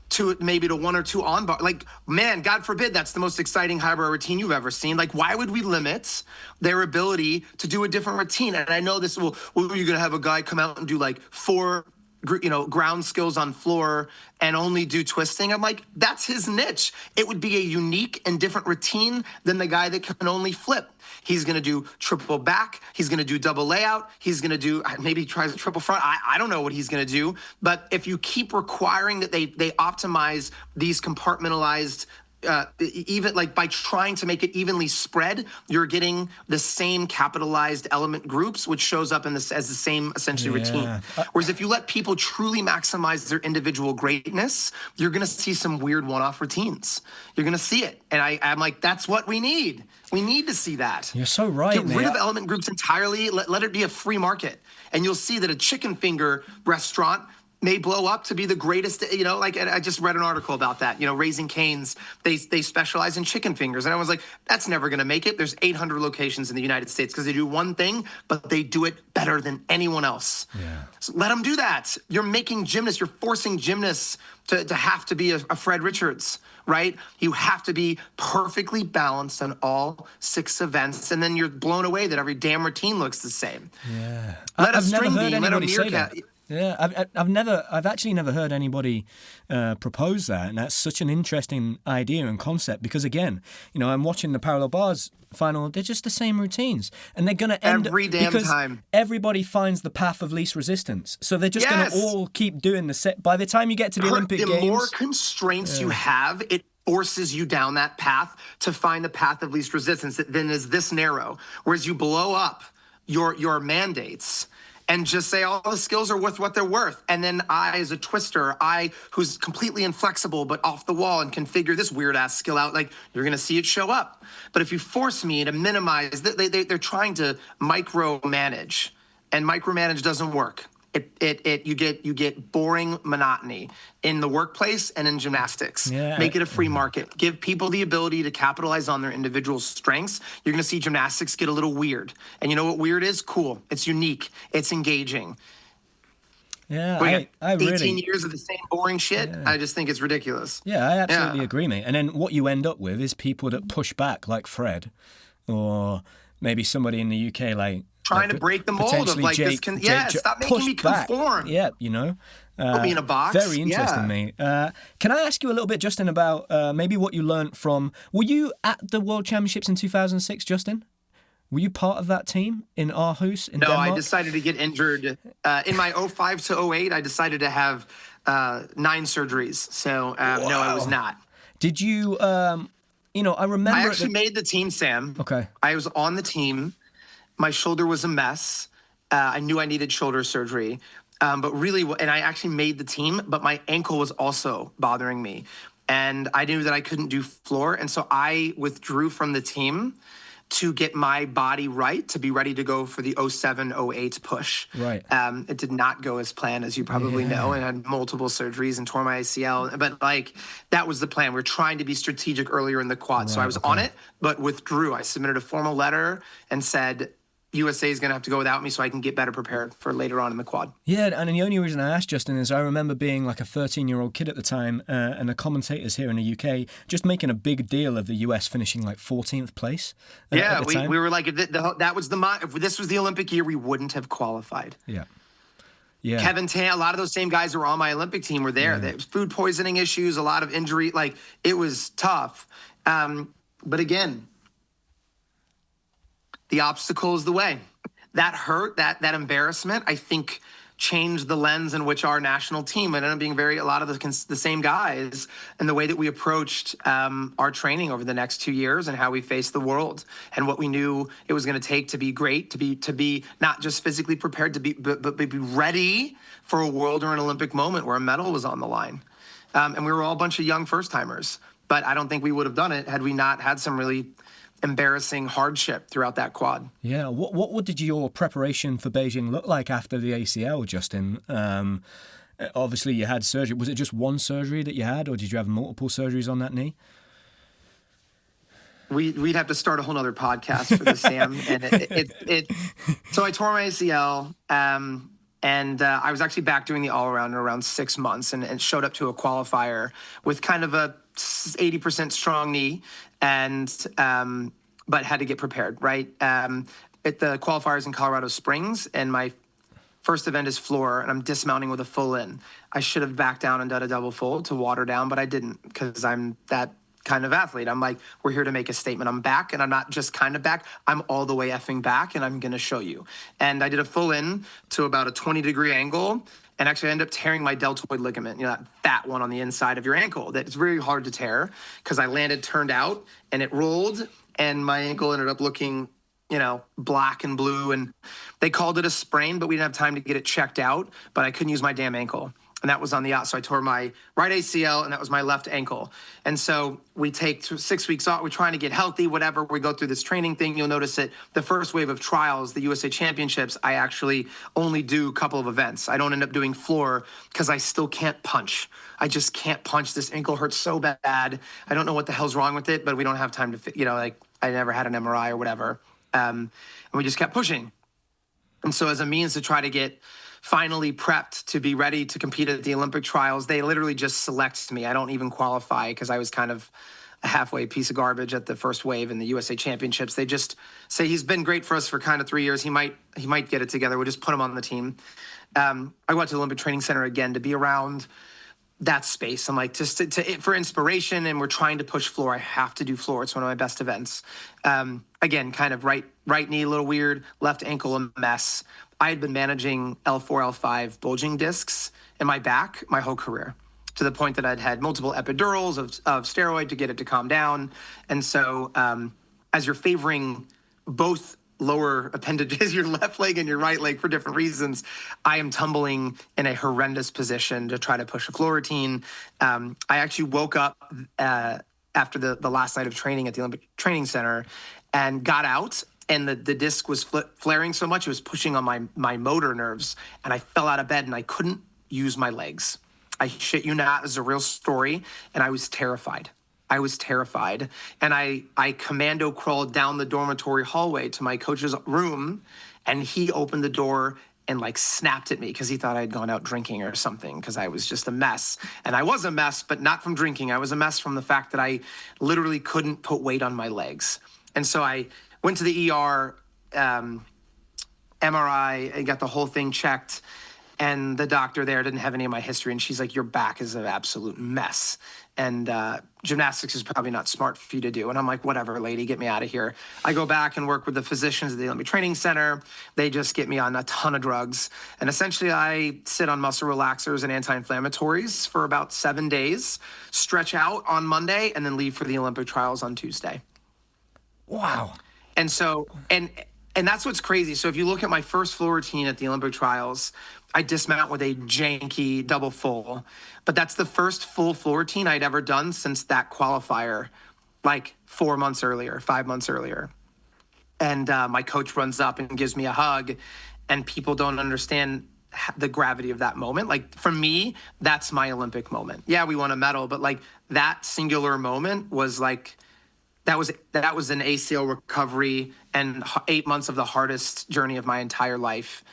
to 1 or 2 on bar, like, man, God forbid that's the most exciting high bar routine you've ever seen. Like, why would we limit their ability to do a different routine? And I know this you're going to have a guy come out and do like 4 ground skills on floor and only do twisting. I'm like, that's his niche. It would be a unique and different routine than the guy that can only flip. He's going to do triple back. He's going to do double layout. He's going to do, maybe he tries a triple front. I don't know what he's going to do. But if you keep requiring that they optimize these compartmentalized, even like by trying to make it evenly spread, you're getting the same capitalized element groups, which shows up as the same essentially routine. Whereas if you let people truly maximize their individual greatness, you're going to see some weird one-off routines. You're going to see it. And I'm like, that's what we need. We need to see that. You're so right. Get rid of element groups entirely. Let it be a free market. And you'll see that a chicken finger restaurant may blow up to be the greatest, like I just read an article about that, Raising Cane's, they specialize in chicken fingers. And I was like, that's never going to make it. There's 800 locations in the United States because they do one thing, but they do it better than anyone else. Yeah. So let them do that. You're forcing gymnasts to have to be a Fred Richards, right? You have to be perfectly balanced on all 6 events, and then you're blown away that every damn routine looks the same. Yeah. I've never heard anybody say that. Yeah, I've actually never heard anybody propose that, and that's such an interesting idea and concept because, again, I'm watching the parallel bars final. They're just the same routines, and they're going to end every damn because time. Everybody finds the path of least resistance, so they're just going to all keep doing the set. By the time you get to the Olympic Games, the more constraints you have, it forces you down that path to find the path of least resistance that then is this narrow. Whereas you blow up your mandates and just say all the skills are worth what they're worth. And then I, as a twister, who's completely inflexible but off the wall and can figure this weird-ass skill out, like, you're going to see it show up. But if you force me to minimize, they're trying to micromanage, and micromanage doesn't work. You get boring monotony in the workplace and in gymnastics. Yeah. Make it a free market. Give people the ability to capitalize on their individual strengths. You're going to see gymnastics get a little weird. And you know what weird is? Cool. It's unique. It's engaging. Yeah, I 18 years of the same boring shit. Yeah. I just think it's ridiculous. Yeah, I absolutely agree, mate. And then what you end up with is people that push back, like Fred, or maybe somebody in the UK like trying to break the mold of like Jake, this. Stop making me conform. Back. Yeah, put me in a box. Very interesting, mate. Can I ask you a little bit, Justin, about maybe what you learned from? Were you at the World Championships in 2006, Justin? Were you part of that team in Aarhus in No, Denmark? I decided to get injured. In my 05 to 08, I decided to have 9 surgeries. So, no, I was not. Did you, I remember... I actually made the team, Sam. Okay. I was on the team. My shoulder was a mess. I knew I needed shoulder surgery. But really, and I actually made the team, but my ankle was also bothering me. And I knew that I couldn't do floor. And so I withdrew from the team to get my body right to be ready to go for the 07, 08 push. Right. It did not go as planned, as you probably know, and I had multiple surgeries and tore my ACL. But that was the plan. We're trying to be strategic earlier in the quad. So I was on it, but withdrew. I submitted a formal letter and said, USA is going to have to go without me so I can get better prepared for later on in the quad. Yeah, and the only reason I asked, Justin, is I remember being like a 13-year-old kid at the time, and the commentators here in the UK just making a big deal of the US finishing like 14th place. Yeah, we were like, that was if this was the Olympic year, we wouldn't have qualified. Yeah. Yeah. Kevin Tan, a lot of those same guys who were on my Olympic team were there. There was food poisoning issues, a lot of injury. Like, it was tough. But again, the obstacle is the way. That hurt, that embarrassment, I think, changed the lens in which our national team ended up being a lot of the same guys, and the way that we approached our training over the next 2 years and how we faced the world and what we knew it was going to take to be great, to be not just physically prepared, but be ready for a world or an Olympic moment where a medal was on the line. And we were all a bunch of young first-timers. But I don't think we would have done it had we not had some really embarrassing hardship throughout that quad. Yeah. What did your preparation for Beijing look like after the ACL, Justin? Obviously, you had surgery. Was it just one surgery that you had, or did you have multiple surgeries on that knee? We'd have to start a whole other podcast for this, Sam. And so I tore my ACL, and I was actually back doing the all-around in around 6 months, and showed up to a qualifier with kind of a 80% strong knee, and but had to get prepared, right? At the qualifiers in Colorado Springs, and my first event is floor, and I'm dismounting with a full in. I should have backed down and done a double fold to water down, but I didn't, because I'm that kind of athlete. I'm like, we're here to make a statement. I'm back, and I'm not just kind of back. I'm all the way effing back, and I'm going to show you. And I did a full in to about a 20-degree angle, and actually I ended up tearing my deltoid ligament, that fat one on the inside of your ankle. That's very hard to tear, because I landed, turned out, and it rolled, and my ankle ended up looking, black and blue. And they called it a sprain, but we didn't have time to get it checked out. But I couldn't use my damn ankle. And that was on the out. So I tore my right ACL, and that was my left ankle. And so we take 6 weeks off. We're trying to get healthy, whatever. We go through this training thing. You'll notice that the first wave of trials, the USA Championships, I actually only do a couple of events. I don't end up doing floor because I still can't punch. I just can't punch. This ankle hurts so bad. I don't know what the hell's wrong with it, but we don't have time to, I never had an MRI or whatever. And we just kept pushing. And so as a means to try to get finally prepped to be ready to compete at the Olympic trials, they literally just select me. I don't even qualify because I was kind of a halfway piece of garbage at the first wave in the USA Championships. They just say, he's been great for us for kind of 3 years. He might get it together. We'll just put him on the team. I went to the Olympic Training Center again to be around that space. I'm like, just for inspiration, and we're trying to push floor. I have to do floor. It's one of my best events. Again, kind of right knee a little weird, left ankle a mess. I had been managing L4, L5 bulging discs in my back my whole career, to the point that I'd had multiple epidurals of steroid to get it to calm down. And so as you're favoring both lower appendages, your left leg and your right leg, for different reasons, I am tumbling in a horrendous position to try to push a floor routine. I actually woke up after the last night of training at the Olympic Training Center and got out, and the disc was flaring so much, it was pushing on my motor nerves, and I fell out of bed, and I couldn't use my legs. I shit you not, this is a real story, and I was terrified. And I commando crawled down the dormitory hallway to my coach's room, and he opened the door and snapped at me because he thought I'd gone out drinking or something, because I was just a mess. And I was a mess, but not from drinking. I was a mess from the fact that I literally couldn't put weight on my legs. And so I went to the ER, MRI, and got the whole thing checked. And the doctor there didn't have any of my history. And she's like, your back is an absolute mess. And gymnastics is probably not smart for you to do. And I'm like, whatever, lady, get me out of here. I go back and work with the physicians at the Olympic Training Center. They just get me on a ton of drugs. And essentially, I sit on muscle relaxers and anti-inflammatories for about 7 days, stretch out on Monday, and then leave for the Olympic trials on Tuesday. Wow. And so, and that's what's crazy. So if you look at my first floor routine at the Olympic trials, I dismount with a janky double full, but that's the first full floor routine I'd ever done since that qualifier, like 4 months earlier, 5 months earlier. And my coach runs up and gives me a hug, and people don't understand the gravity of that moment. Like for me, that's my Olympic moment. Yeah, we won a medal, but like that singular moment was like, that was an ACL recovery and 8 months of the hardest journey of my entire life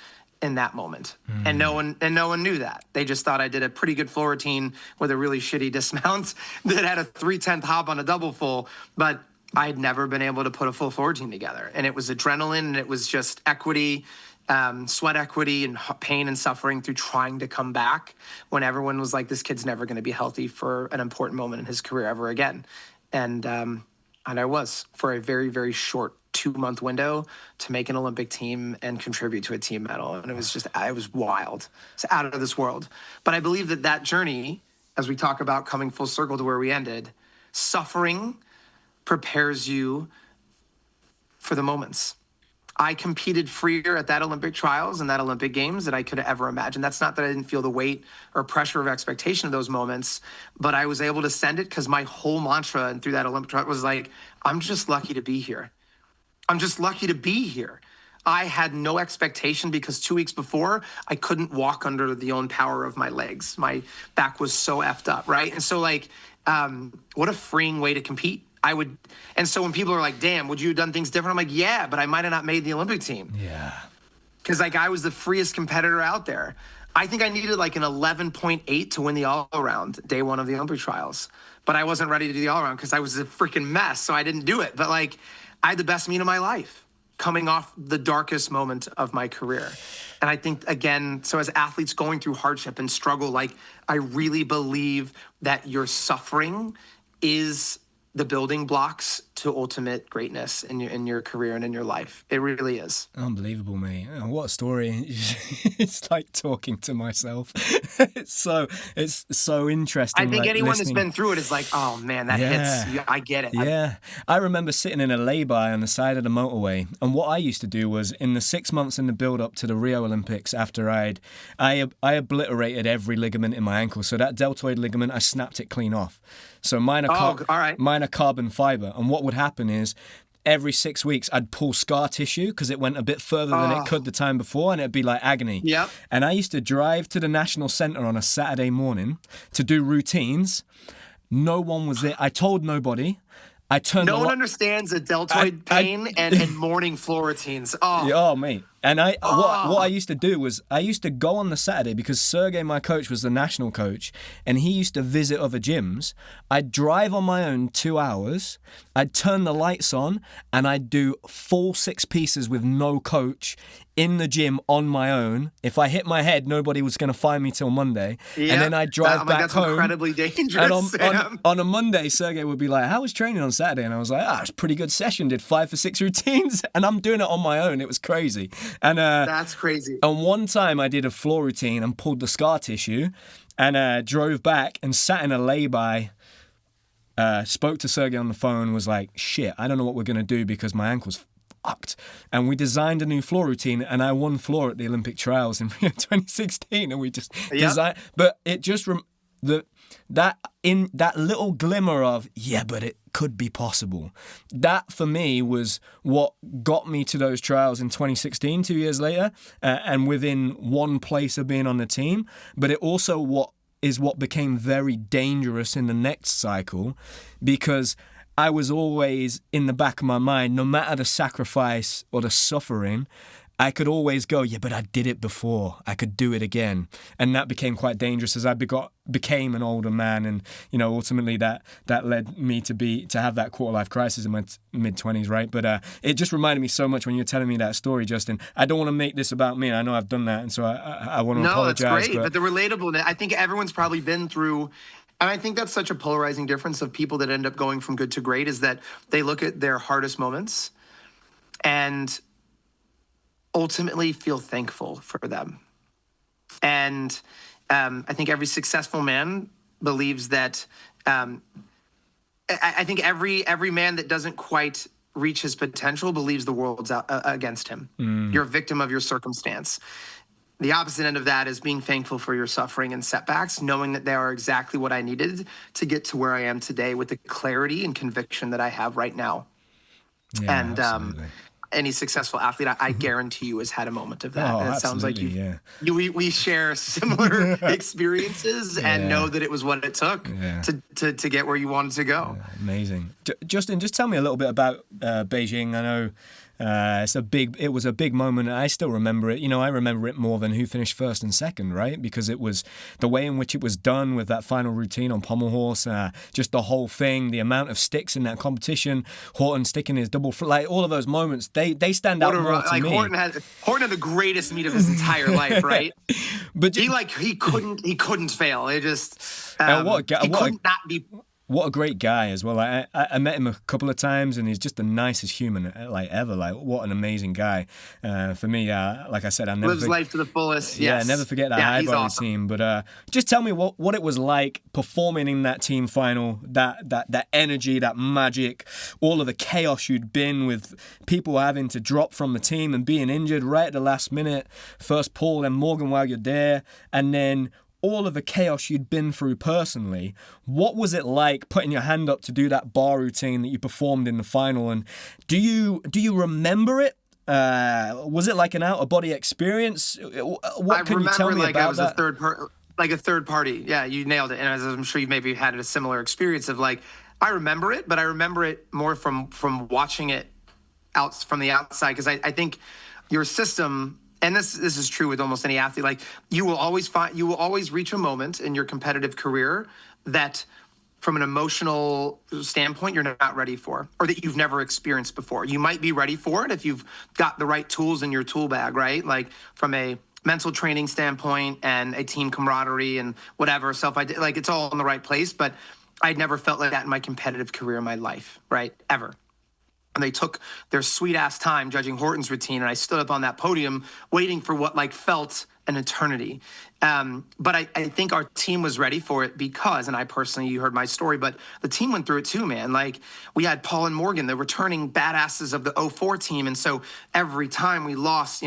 in that moment. And no one knew that. They just thought I did a pretty good floor routine with a really shitty dismount that had a 3/10 hop on a double full, but I had never been able to put a full floor routine together. And it was adrenaline, and it was just equity, sweat equity, and pain and suffering through trying to come back when everyone was like, this kid's never going to be healthy for an important moment in his career ever again. And I was, for a very, very short 2-month window, to make an Olympic team and contribute to a team medal. And it was wild. It's out of this world. But I believe that journey, as we talk about coming full circle to where we ended, suffering prepares you for the moments. I competed freer at that Olympic trials and that Olympic Games than I could have ever imagined. That's not that I didn't feel the weight or pressure of expectation of those moments, but I was able to send it because my whole mantra and through that Olympic trial was like, I'm just lucky to be here. I'm just lucky to be here. I had no expectation because 2 weeks before, I couldn't walk under the own power of my legs. My back was so effed up, right? And so like, what a freeing way to compete. And so when people are like, damn, would you have done things different? I'm like, yeah, but I might have not made the Olympic team. Yeah. Because like I was the freest competitor out there. I think I needed like an 11.8 to win the all-around day one of the Olympic trials. But I wasn't ready to do the all-around because I was a freaking mess, so I didn't do it. But like, I had the best meet of my life coming off the darkest moment of my career. And I think, again, so as athletes going through hardship and struggle, like I really believe that your suffering is the building blocks to ultimate greatness in your career and in your life. It really is. Unbelievable, mate. Oh, what a story. It's like talking to myself. It's so interesting. I think like, anyone listening. that's been through it is like, oh man, that hits. I get it. Yeah. I remember sitting in a lay-by on the side of the motorway, and what I used to do was in the 6 months in the build-up to the Rio Olympics, after I obliterated every ligament in my ankle. So that deltoid ligament, I snapped it clean off. So mine are carbon fiber, and what would happen is every 6 weeks I'd pull scar tissue because it went a bit further than it could the time before, and it'd be like agony. Yep. And I used to drive to the National Centre on a Saturday morning to do routines. No one was there. I told nobody. No one understands a deltoid pain and morning floor routines. Oh, mate. And what I used to do was I used to go on the Saturday because Sergey, my coach, was the national coach, and he used to visit other gyms. I'd drive on my own 2 hours. I'd turn the lights on, and I'd do full 6 pieces with no coach in the gym on my own. If I hit my head, nobody was going to find me till Monday. Yep. And then I'd drive back that's home. Incredibly dangerous. And on a Monday, Sergey would be like, "How was training on Saturday?" And I was like, "It's a pretty good session. Did 5 for 6 routines." And I'm doing it on my own. It was crazy. And that's crazy. And one time I did a floor routine and pulled the scar tissue, and drove back and sat in a lay-by. Spoke to Sergey on the phone. Was like, "Shit, I don't know what we're gonna do because my ankle's fucked." And we designed a new floor routine, and I won floor at the Olympic trials in 2016. And we just designed, but it just that little glimmer of but it could be possible. That for me was what got me to those trials in 2016, 2 years later, and within one place of being on the team. But it also what became very dangerous in the next cycle, because I was always in the back of my mind, no matter the sacrifice or the suffering, I could always go, yeah, but I did it before. I could do it again. And that became quite dangerous as I became an older man. And, ultimately that led me to have that quarter life crisis in my mid-20s, right? But it just reminded me so much when you're telling me that story, Justin. I don't want to make this about me. I know I've done that. And so I want to apologize. No, it's great. But the relatable, I think everyone's probably been through. And I think that's such a polarizing difference of people that end up going from good to great is that they look at their hardest moments and ultimately feel thankful for them. And I think every successful man believes that. I think every man that doesn't quite reach his potential believes the world's out, against him. You're a victim of your circumstance. The opposite end of that is being thankful for your suffering and setbacks, knowing that they are exactly what I needed to get to where I am today with the clarity and conviction that I have right now. Yeah, and absolutely. Any successful athlete, I guarantee you, has had a moment of that. Oh, And it sounds like absolutely, we share similar experiences and know that it was what it took to get where you wanted to go. Amazing. Justin, just tell me a little bit about Beijing. I know it was a big moment. I still remember it. I remember it more than who finished first and second, right? Because it was the way in which it was done with that final routine on pommel horse, just the whole thing, the amount of sticks in that competition, Horton sticking his double foot, like all of those moments, they stand out more to me. Horton had the greatest meet of his entire life, right? But he couldn't fail. It just couldn't not be. What a great guy as well. I met him a couple of times, and he's just the nicest human ever. What an amazing guy. For me, like I said, I never lives life to the fullest. Yeah, never forget that high body team. But just tell me what it was like performing in that team final. That energy, that magic, all of the chaos you'd been with, people having to drop from the team and being injured right at the last minute. First Paul, then Morgan while you're there, and then all of the chaos you'd been through personally. What was it like putting your hand up to do that bar routine that you performed in the final? And do you remember it? Was it like an out-of-body experience? What can you tell me about that? I was a third party. Yeah, you nailed it. And as I'm sure you've maybe had a similar experience of I remember it, but I remember it more from watching it out from the outside, because I think your system. And this is true with almost any athlete. You will always reach a moment in your competitive career that, from an emotional standpoint, you're not ready for, or that you've never experienced before. You might be ready for it if you've got the right tools in your tool bag, right? From a mental training standpoint and a team camaraderie and whatever it's all in the right place. But I'd never felt like that in my competitive career in my life, right? Ever. And they took their sweet-ass time judging Horton's routine, and I stood up on that podium waiting for what felt an eternity. But I think our team was ready for it because, and I personally, you heard my story, but the team went through it too, man. We had Paul and Morgan, the returning badasses of the 04 team. And so every time we lost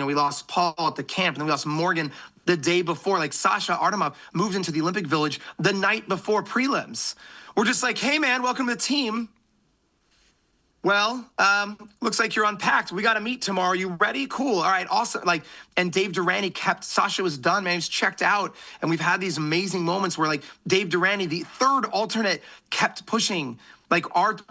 Paul at the camp, and then we lost Morgan the day before. Sasha Artemov moved into the Olympic Village the night before prelims. We're just hey, man, welcome to the team. Well, looks like you're unpacked. We got to meet tomorrow. You ready? Cool. All right, awesome. And Dave Durante Sasha was done, man. He was checked out. And we've had these amazing moments where Dave Durante, the third alternate, kept pushing. We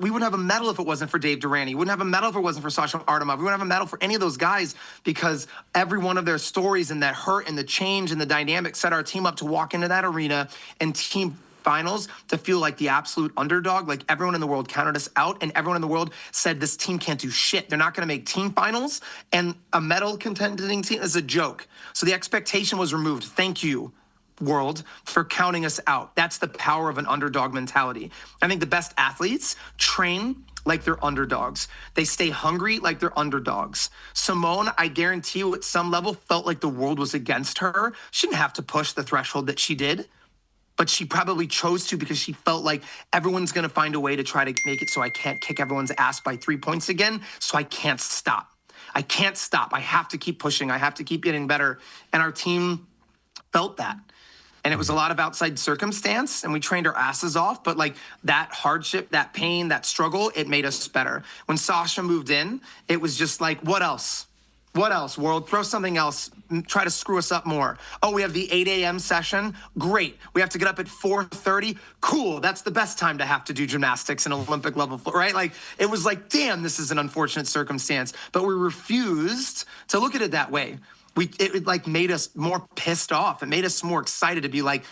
wouldn't have a medal if it wasn't for Dave Durante. We wouldn't have a medal if it wasn't for Sasha Artemov. We wouldn't have a medal for any of those guys, because every one of their stories and that hurt and the change and the dynamic set our team up to walk into that arena and team finals to feel like the absolute underdog. Everyone in the world counted us out, and everyone in the world said this team can't do shit. They're not going to make team finals, and a medal contending team is a joke. So the expectation was removed. Thank you, world, for counting us out. That's the power of an underdog mentality. I think the best athletes train like they're underdogs. They stay hungry like they're underdogs. Simone, I guarantee you, at some level, felt like the world was against her. She didn't have to push the threshold that she did, but she probably chose to because she felt like everyone's going to find a way to try to make it so I can't kick everyone's ass by 3 points again, so I can't stop. I can't stop. I have to keep pushing. I have to keep getting better. And our team felt that. And it was a lot of outside circumstance, and we trained our asses off. But that hardship, that pain, that struggle, it made us better. When Sasha moved in, it was just what else? What else, world? Throw something else. Try to screw us up more. Oh, we have the 8 a.m. session. Great. We have to get up at 4:30. Cool. That's the best time to have to do gymnastics in Olympic level, right? Like, it was like, damn, this is an unfortunate circumstance. But we refused to look at it that way. It like made us more pissed off. It made us more excited to be like,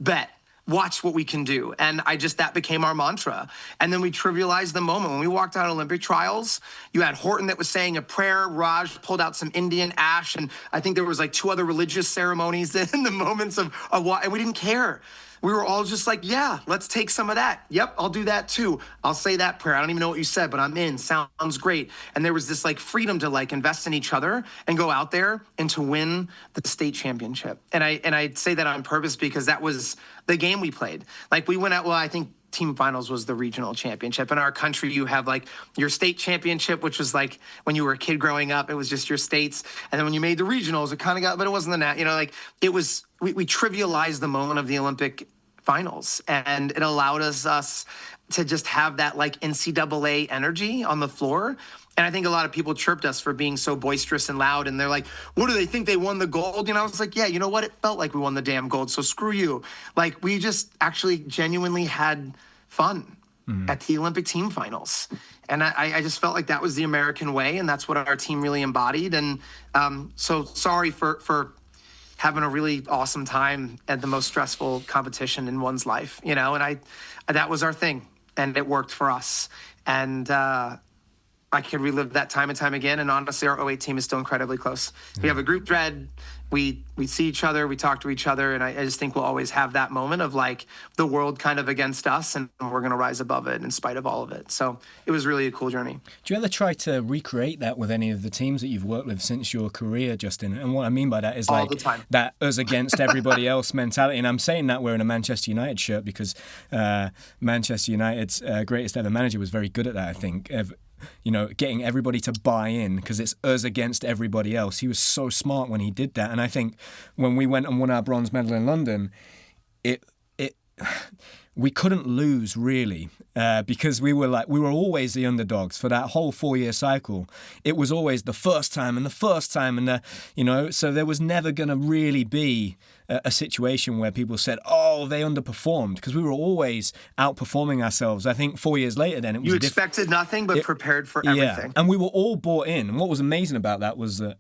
bet. Watch what we can do. And that became our mantra. And then we trivialized the moment. When we walked out of Olympic trials, you had Horton that was saying a prayer, Raj pulled out some Indian ash, and I think there was like 2 other religious ceremonies in the moments of what, and we didn't care. We were all just like, yeah, let's take some of that. Yep, I'll do that too. I'll say that prayer. I don't even know what you said, but I'm in. Sounds great. And there was this like freedom to like invest in each other and go out there and to win the state championship. And I say that on purpose because that was the game we played. Like we went out, well, I think team finals was the regional championship. In our country, you have like your state championship, which was like when you were a kid growing up, it was just your states. And then when you made the regionals, it kind of got, but it wasn't the nat, like it was, we trivialized the moment of the Olympic finals, and it allowed us to just have that like NCAA energy on the floor. And I think a lot of people chirped us for being so boisterous and loud. And they're like, what do they think, they won the gold? I was like, yeah, you know what? It felt like we won the damn gold. So screw you. Like we just actually genuinely had fun at the Olympic team finals. And I just felt like that was the American way. And that's what our team really embodied. And so sorry for having a really awesome time at the most stressful competition in one's life, and that was our thing, and it worked for us. And I could relive that time and time again. And honestly, our 08 team is still incredibly close. We have a group thread. We see each other, we talk to each other, and I just think we'll always have that moment of like the world kind of against us, and we're going to rise above it in spite of all of it. So it was really a cool journey. Do you ever try to recreate that with any of the teams that you've worked with since your career, Justin? And what I mean by that is like that us against everybody else mentality. And I'm saying that wearing a Manchester United shirt because Manchester United's greatest ever manager was very good at that, I think. Getting everybody to buy in because it's us against everybody else. He was so smart when he did that. And I think when we went and won our bronze medal in London, we couldn't lose really because we were always the underdogs for that whole 4-year cycle. It was always the first time and so there was never going to really be a situation where people said, oh, they underperformed, because we were always outperforming ourselves. I think 4 years later then it was... You expected nothing but prepared for everything. And we were all bought in. And what was amazing about that was that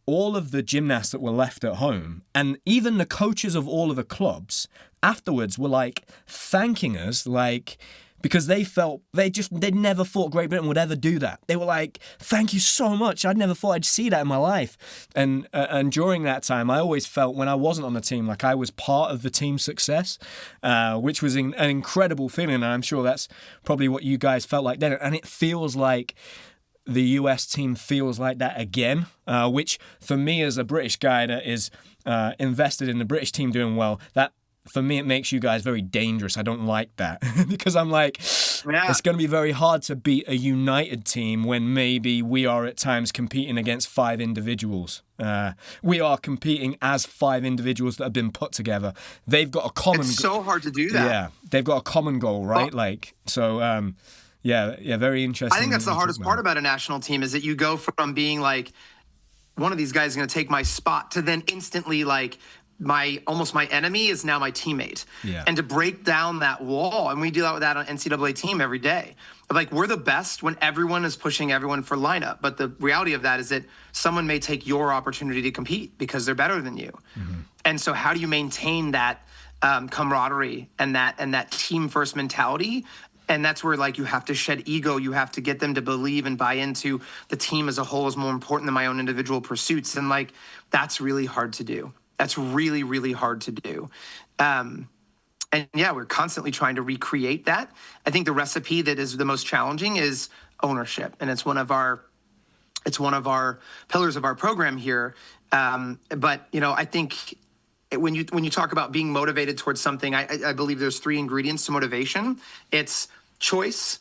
all of the gymnasts that were left at home, and even the coaches of all of the clubs afterwards were like thanking us, like, because they felt they'd never thought Great Britain would ever do that. They were like, thank you so much. I'd never thought I'd see that in my life. And during that time, I always felt when I wasn't on the team, like I was part of the team's success, which was an incredible feeling. And I'm sure that's probably what you guys felt like then. And it feels like the US team feels like that again, which for me as a British guy that is invested in the British team doing well, that for me, it makes you guys very dangerous. I don't like that because I'm like, it's going to be very hard to beat a united team when maybe we are at times competing against 5 individuals. We are competing as 5 individuals that have been put together. They've got a common... It's so hard to do that. Yeah, they've got a common goal, right? Very interesting. I think that's the hardest part about a national team is that you go from being like, one of these guys is going to take my spot to then instantly like, my enemy is now my teammate. Yeah. And to break down that wall, and we do that with that on NCAA team every day. Like, we're the best when everyone is pushing everyone for lineup. But the reality of that is that someone may take your opportunity to compete because they're better than you. Mm-hmm. And so how do you maintain that camaraderie and that team first mentality? And that's where like you have to shed ego. You have to get them to believe and buy into the team as a whole is more important than my own individual pursuits. And like, that's really hard to do. That's really, really hard to do. We're constantly trying to recreate that. I think the recipe that is the most challenging is ownership. And it's one of our pillars of our program here. I think when you talk about being motivated towards something, I believe there's 3 ingredients to motivation. It's choice,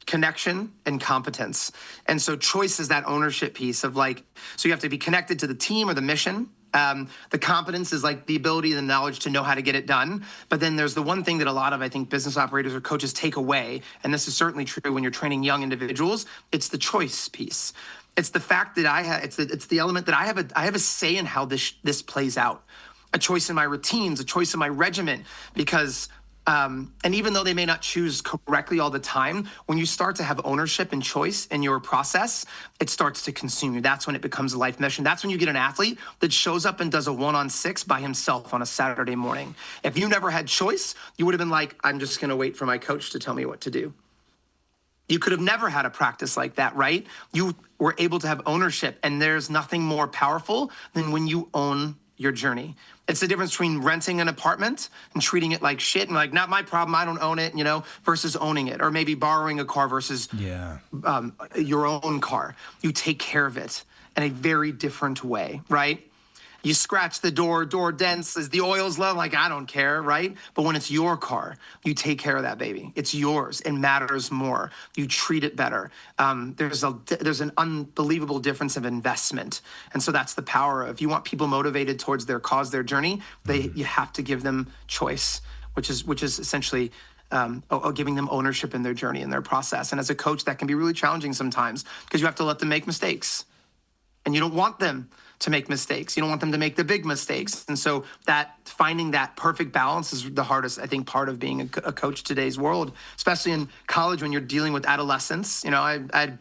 connection, and competence. And so choice is that ownership piece of like, so you have to be connected to the team or the mission. The competence is like the ability, the knowledge to know how to get it done. But then there's the one thing that a lot of, I think, business operators or coaches take away, and this is certainly true when you're training young individuals, it's the choice piece. It's the fact that it's the element that I have a say in how this plays out, a choice in my routines, a choice in my regimen, because and even though they may not choose correctly all the time, when you start to have ownership and choice in your process, it starts to consume you. That's when it becomes a life mission. That's when you get an athlete that shows up and does a 1-on-6 by himself on a Saturday morning. If you never had choice, you would have been like, I'm just going to wait for my coach to tell me what to do. You could have never had a practice like that, right? You were able to have ownership, and there's nothing more powerful than when you own your journey. It's the difference between renting an apartment and treating it like shit and like, not my problem, I don't own it, versus owning it, or maybe borrowing a car versus your own car. You take care of it in a very different way, right? You scratch the door dents, as the oil's low, like, I don't care, right? But when it's your car, you take care of that baby. It's yours. It matters more. You treat it better. There's an unbelievable difference of investment. And so that's the power of, if you want people motivated towards their cause, their journey, you have to give them choice, which is essentially giving them ownership in their journey and their process. And as a coach, that can be really challenging sometimes, because you have to let them make mistakes. And you don't want them to make mistakes. You don't want them to make the big mistakes. And so that finding that perfect balance is the hardest, I think, part of being a coach today's world, especially in college when you're dealing with adolescents. I had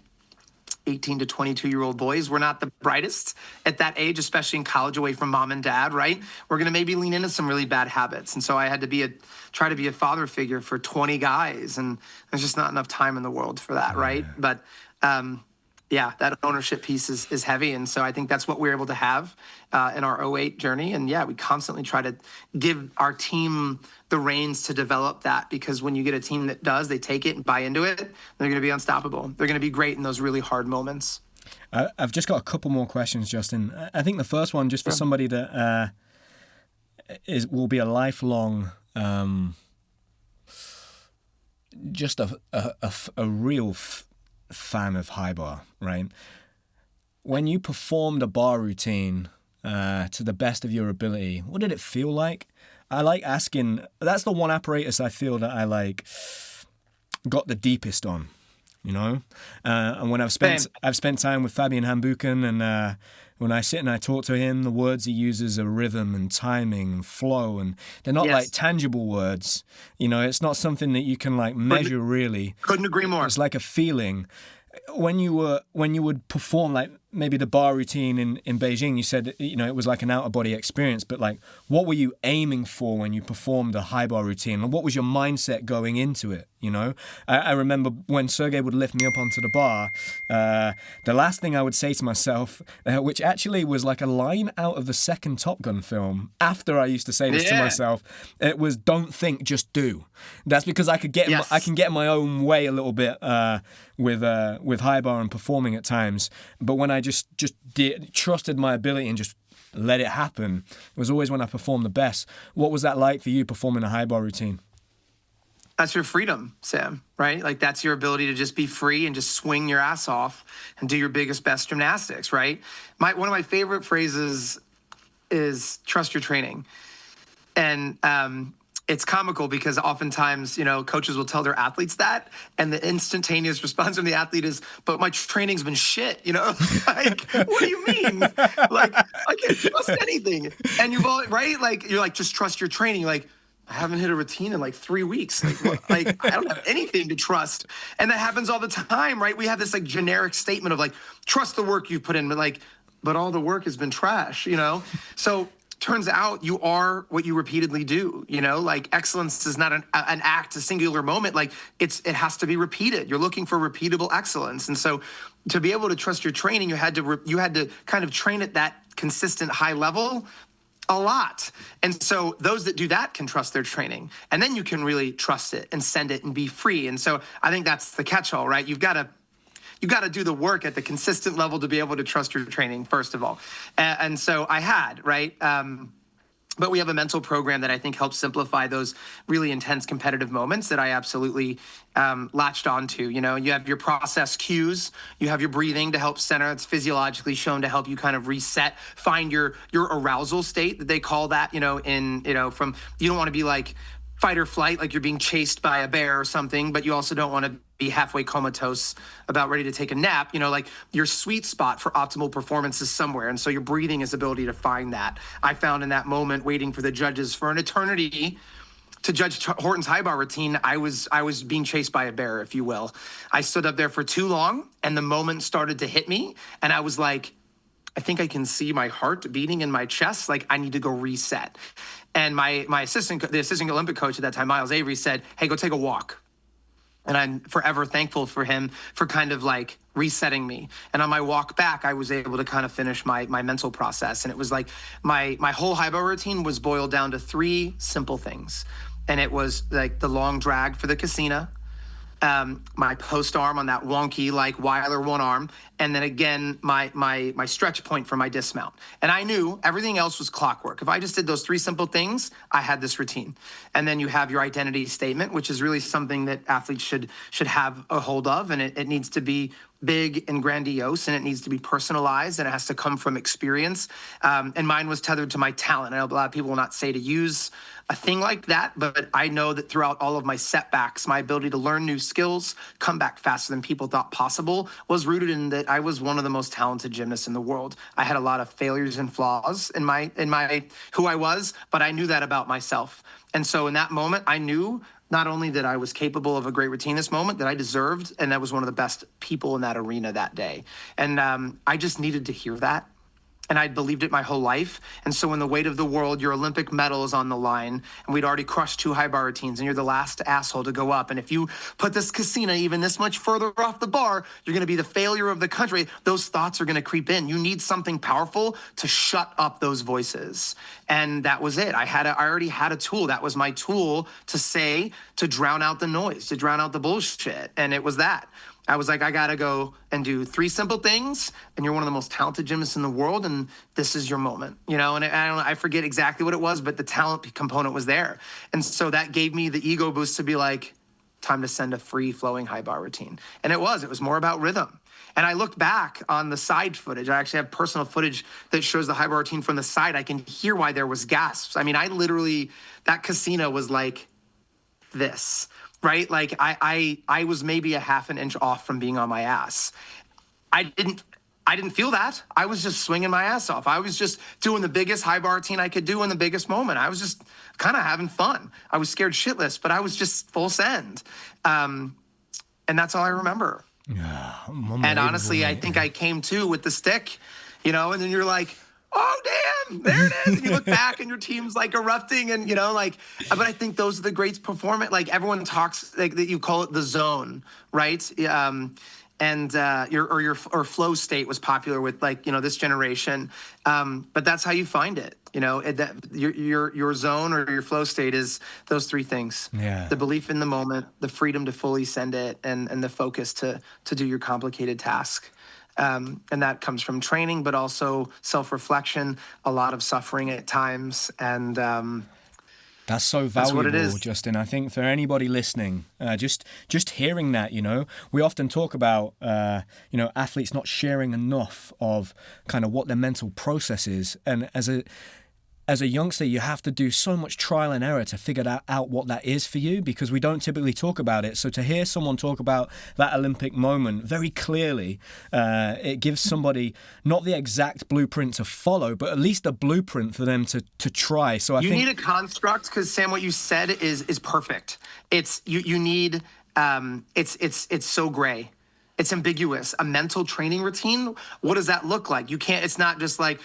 18 to 22-year-old boys. We're not the brightest at that age, especially in college, away from mom and dad, right? We're going to maybe lean into some really bad habits. And so I had to try to be a father figure for 20 guys. And there's just not enough time in the world for that, right? But that ownership piece is heavy. And so I think that's what we're able to have in our 08 journey. And we constantly try to give our team the reins to develop that, because when you get a team that does, they take it and buy into it, they're going to be unstoppable. They're going to be great in those really hard moments. I've just got a couple more questions, Justin. I think the first one, just for somebody that will be a lifelong, just a real fan of high bar, right? When you performed a bar routine to the best of your ability, what did it feel like? I like asking. That's the one apparatus I feel that I got the deepest on, and when I've spent time with Fabian Hambuchen, and when I sit and I talk to him, the words he uses are rhythm and timing and flow, and they're not like tangible words. It's not something that you can measure really. Couldn't agree more. It's like a feeling. When you would perform maybe the bar routine in Beijing, you said it was like an out of body experience, but what were you aiming for when you performed a high bar routine, and what was your mindset going into it? I remember when Sergey would lift me up onto the bar, the last thing I would say to myself, which actually was like a line out of the second Top Gun film, after I used to say this to myself, it was, don't think, just do. That's because I can get in my own way a little bit with high bar and performing at times, but when I just trusted my ability and just let it happen, it was always when I performed the best. What was that like for you, performing a high bar routine? That's your freedom, Sam, right? That's your ability to just be free and just swing your ass off and do your biggest, best gymnastics, right? One of my favorite phrases is trust your training. And it's comical because oftentimes, coaches will tell their athletes that, and the instantaneous response from the athlete is, but my training's been shit, what do you mean? I can't trust anything. And you've all, right? You're just trust your training. You're like, I haven't hit a routine in 3 weeks. I don't have anything to trust. And that happens all the time, right? We have this generic statement of trust the work you've put in, but all the work has been trash, So turns out you are what you repeatedly do, excellence is not an act, a singular moment. It has to be repeated. You're looking for repeatable excellence. And so to be able to trust your training, you had to kind of train at that consistent high level a lot. And so those that do that can trust their training, and then you can really trust it and send it and be free. And so I think that's the catch-all, right? You've got to do the work at the consistent level to be able to trust your training, first of all. And so I had, right? But we have a mental program that I think helps simplify those really intense competitive moments that I absolutely latched onto. You have your process cues, you have your breathing to help center. It's physiologically shown to help you kind of reset, find your arousal state that they call that, from, you don't want to be fight or flight, you're being chased by a bear or something, but you also don't want to halfway comatose, about ready to take a nap, like your sweet spot for optimal performance is somewhere. And so your breathing is ability to find that. I found in that moment, waiting for the judges for an eternity to judge Horton's high bar routine, I was being chased by a bear, if you will. I stood up there for too long, and the moment started to hit me, and I was like, I think I can see my heart beating in my chest. Like, I need to go reset. And the assistant Olympic coach at that time, Miles Avery, said, hey, go take a walk. And I'm forever thankful for him for kind of like resetting me. And on my walk back, I was able to kind of finish my mental process. And it was like my whole high bar routine was boiled down to 3 simple things. And it was like the long drag for the casino, my post arm on that wonky like Weiler one arm, and then again my stretch point for my dismount. And I knew everything else was clockwork. If I just did those 3 simple things, I had this routine. And then you have your identity statement, which is really something that athletes should have a hold of, and it needs to be big and grandiose, and it needs to be personalized, and it has to come from experience. And mine was tethered to my talent. I know a lot of people will not say to use a thing like that, but I know that throughout all of my setbacks, my ability to learn new skills, come back faster than people thought possible, was rooted in that I was one of the most talented gymnasts in the world. I had a lot of failures and flaws in my who I was, but I knew that about myself. And so in that moment, I knew not only that I was capable of a great routine this moment, that I deserved, and I was one of the best people in that arena that day. And I just needed to hear that. And I'd believed it my whole life. And so when the weight of the world, your Olympic medal is on the line, and we'd already crushed 2 high bar routines, and you're the last asshole to go up. And if you put this casino even this much further off the bar, you're going to be the failure of the country. Those thoughts are going to creep in. You need something powerful to shut up those voices. And that was it. I already had a tool. That was my tool to drown out the noise, to drown out the bullshit. And it was that. I was like, I got to go and do 3 simple things, and you're one of the most talented gymnasts in the world, and this is your moment, And I forget exactly what it was, but the talent component was there. And so that gave me the ego boost to be like, time to send a free-flowing high bar routine. And it was more about rhythm. And I looked back on the side footage. I actually have personal footage that shows the high bar routine from the side. I can hear why there was gasps. I mean, that casino was like this. Right? Like I was maybe a half an inch off from being on my ass. I didn't feel that. I was just swinging my ass off. I was just doing the biggest high bar routine I could do in the biggest moment. I was just kind of having fun. I was scared shitless, but I was just full send. And that's all I remember. And honestly, I think I came to with the stick, and then you're like, oh, damn, there it is. And you look back and your team's like erupting and, but I think those are the great performance. Like everyone talks like that, you call it the zone, right? Your flow state was popular with this generation. But that's how you find it, your zone or your flow state is those 3 things. Yeah. The belief in the moment, the freedom to fully send it, and the focus to do your complicated task. And that comes from training, but also self-reflection, a lot of suffering at times. And that's so valuable, that's what it is. Justin. I think for anybody listening, just hearing that, we often talk about, athletes not sharing enough of kind of what their mental process is. And as a youngster, you have to do so much trial and error to figure out what that is for you, because we don't typically talk about it. So to hear someone talk about that Olympic moment very clearly, it gives somebody not the exact blueprint to follow, but at least a blueprint for them to try. So I think you need a construct, because Sam, what you said is perfect. It's you need it's so gray. It's ambiguous. A mental training routine, what does that look like? It's not just like,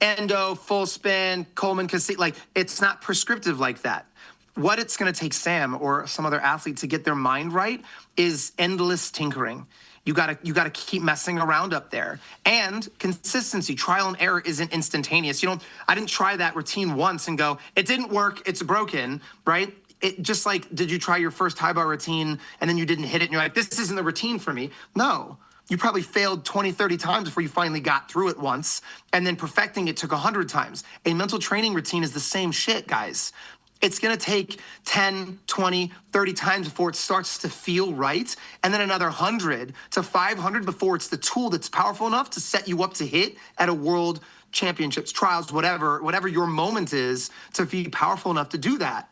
endo, full spin, Coleman, like it's not prescriptive like that. What it's going to take Sam or some other athlete to get their mind right is endless tinkering. You got to keep messing around up there. And consistency, trial and error isn't instantaneous. I didn't try that routine once and go, it didn't work, it's broken, right? It just like, did you try your first high bar routine and then you didn't hit it and you're like, this isn't the routine for me? No. You probably failed 20, 30 times before you finally got through it once, and then perfecting it took 100 times. A mental training routine is the same shit, guys. It's going to take 10, 20, 30 times before it starts to feel right, and then another 100 to 500 before it's the tool that's powerful enough to set you up to hit at a world championships, trials, whatever your moment is, to be powerful enough to do that.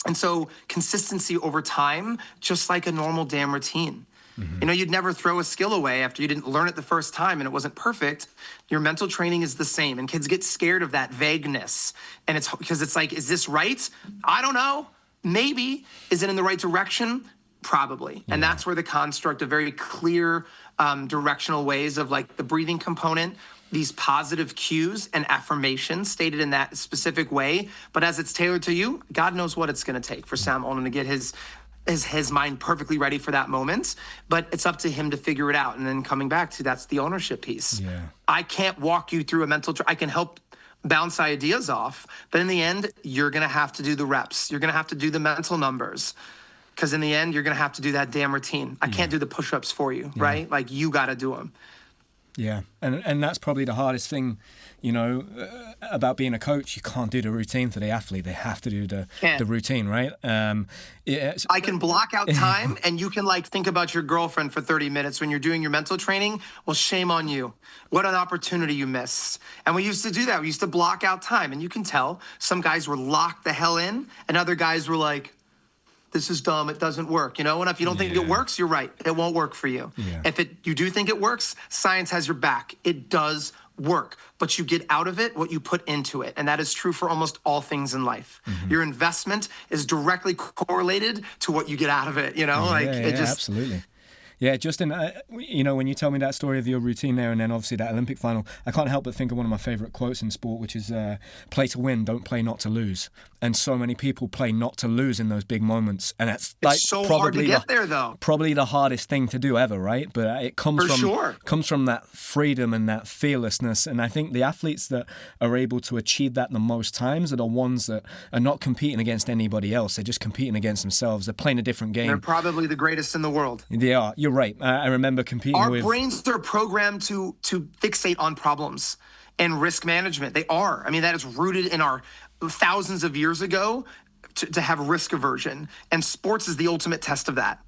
And so consistency over time, just like a normal damn routine. You'd never throw a skill away after you didn't learn it the first time and it wasn't perfect. Your mental training is the same. And kids get scared of that vagueness. And it's because it's like, is this right? I don't know. Maybe. Is it in the right direction? Probably. And that's where the construct of very clear directional ways of like the breathing component, these positive cues and affirmations stated in that specific way. But as it's tailored to you, God knows what it's going to take for Sam Oldham to get his mind perfectly ready for that moment. But it's up to him to figure it out. And then coming back to that's the ownership piece. Yeah. I can't walk you through a I can help bounce ideas off. But in the end, you're going to have to do the reps. You're going to have to do the mental numbers. Because in the end, you're going to have to do that damn routine. I can't do the push-ups for you, right? Like, you got to do them. Yeah, and that's probably the hardest thing, about being a coach. You can't do the routine for the athlete. They have to do the routine, right? I can block out time, and you can think about your girlfriend for 30 minutes when you're doing your mental training. Well, shame on you. What an opportunity you missed. And we used to do that. We used to block out time, and you can tell some guys were locked the hell in, and other guys were like, this is dumb, it doesn't work, And if you don't think it works, you're right. It won't work for you. Yeah. If you do think it works, science has your back. It does work, but you get out of it what you put into it. And that is true for almost all things in life. Your investment is directly correlated to what you get out of it, absolutely. Yeah, Justin, when you tell me that story of your routine there and then obviously that Olympic final, I can't help but think of one of my favourite quotes in sport, which is play to win, don't play not to lose. And so many people play not to lose in those big moments. And it's so hard to get there, though. Probably the hardest thing to do ever, right? But it comes from that freedom and that fearlessness. And I think the athletes that are able to achieve that the most times are the ones that are not competing against anybody else. They're just competing against themselves. They're playing a different game. They're probably the greatest in the world. They are. You're right. I remember competing with... Our brains are programmed to fixate on problems and risk management. They are. I mean, that is rooted in our thousands of years ago to have risk aversion. And sports is the ultimate test of that.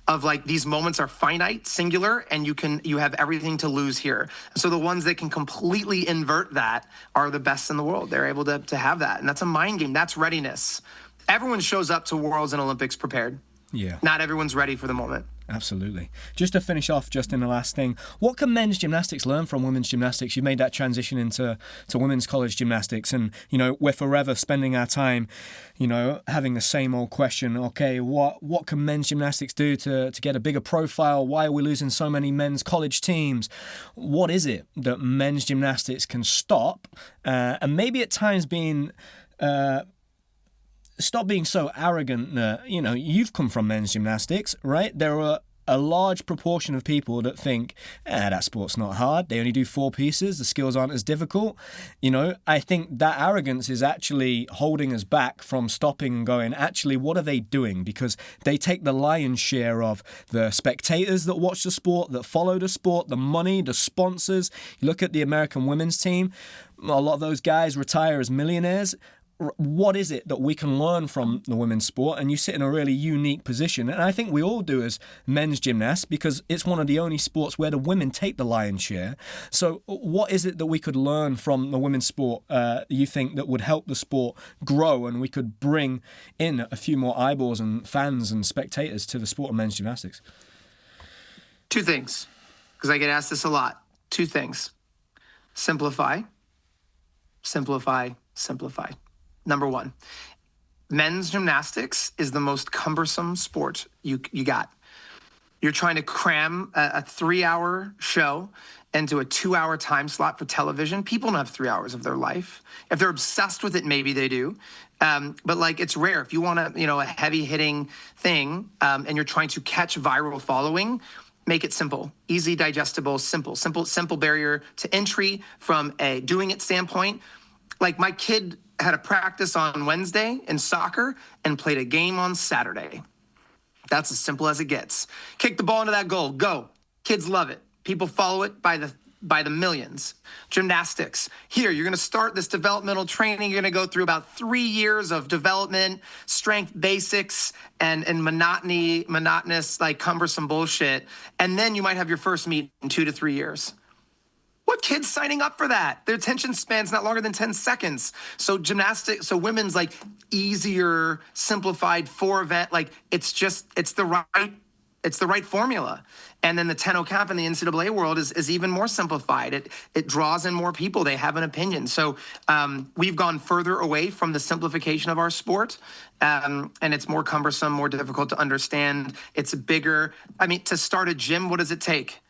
Of these moments are finite, singular, and you have everything to lose here. So the ones that can completely invert that are the best in the world. They're able to have that. And that's a mind game. That's readiness. Everyone shows up to Worlds and Olympics prepared. Yeah. Not everyone's ready for the moment. Absolutely. Just to finish off, just in the last thing, what can men's gymnastics learn from women's gymnastics? You've made that transition into women's college gymnastics, and we're forever spending our time, having the same old question. Okay, what can men's gymnastics do to get a bigger profile? Why are we losing so many men's college teams? What is it that men's gymnastics can stop? And maybe at times stop being so arrogant that, you've come from men's gymnastics, right? There are a large proportion of people that think, that sport's not hard. They only do 4 pieces. The skills aren't as difficult. I think that arrogance is actually holding us back from stopping and going, actually, what are they doing? Because they take the lion's share of the spectators that watch the sport, that follow the sport, the money, the sponsors. You look at the American women's team, a lot of those guys retire as millionaires. What is it that we can learn from the women's sport? And you sit in a really unique position. And I think we all do as men's gymnasts, because it's one of the only sports where the women take the lion's share. So what is it that we could learn from the women's sport, you think, that would help the sport grow and we could bring in a few more eyeballs and fans and spectators to the sport of men's gymnastics? 2 things, because I get asked this a lot. 2 things. Simplify, simplify, simplify. Number 1, men's gymnastics is the most cumbersome sport you got. You're trying to cram a 3-hour show into a 2-hour time slot for television. People don't have 3 hours of their life. If they're obsessed with it, maybe they do. But it's rare. If you want a heavy hitting thing and you're trying to catch viral following, make it simple, easy, digestible, simple barrier to entry from a doing it standpoint. My kid had a practice on Wednesday in soccer and played a game on Saturday. That's as simple as it gets. Kick the ball into that goal. Go. Kids love it. People follow it by the millions. Gymnastics. Here, you're going to start this developmental training. You're going to go through about 3 years of development, strength basics, and monotonous, cumbersome bullshit. And then you might have your first meet in 2 to 3 years. What kid's signing up for that? Their attention span's not longer than 10 seconds. So gymnastics, so women's like easier, simplified 4 event, like it's the right formula. And then the 10 cap in the NCAA world is even more simplified. It draws in more people. They have an opinion. So we've gone further away from the simplification of our sport. And it's more cumbersome, more difficult to understand. It's bigger. I mean, to start a gym, what does it take?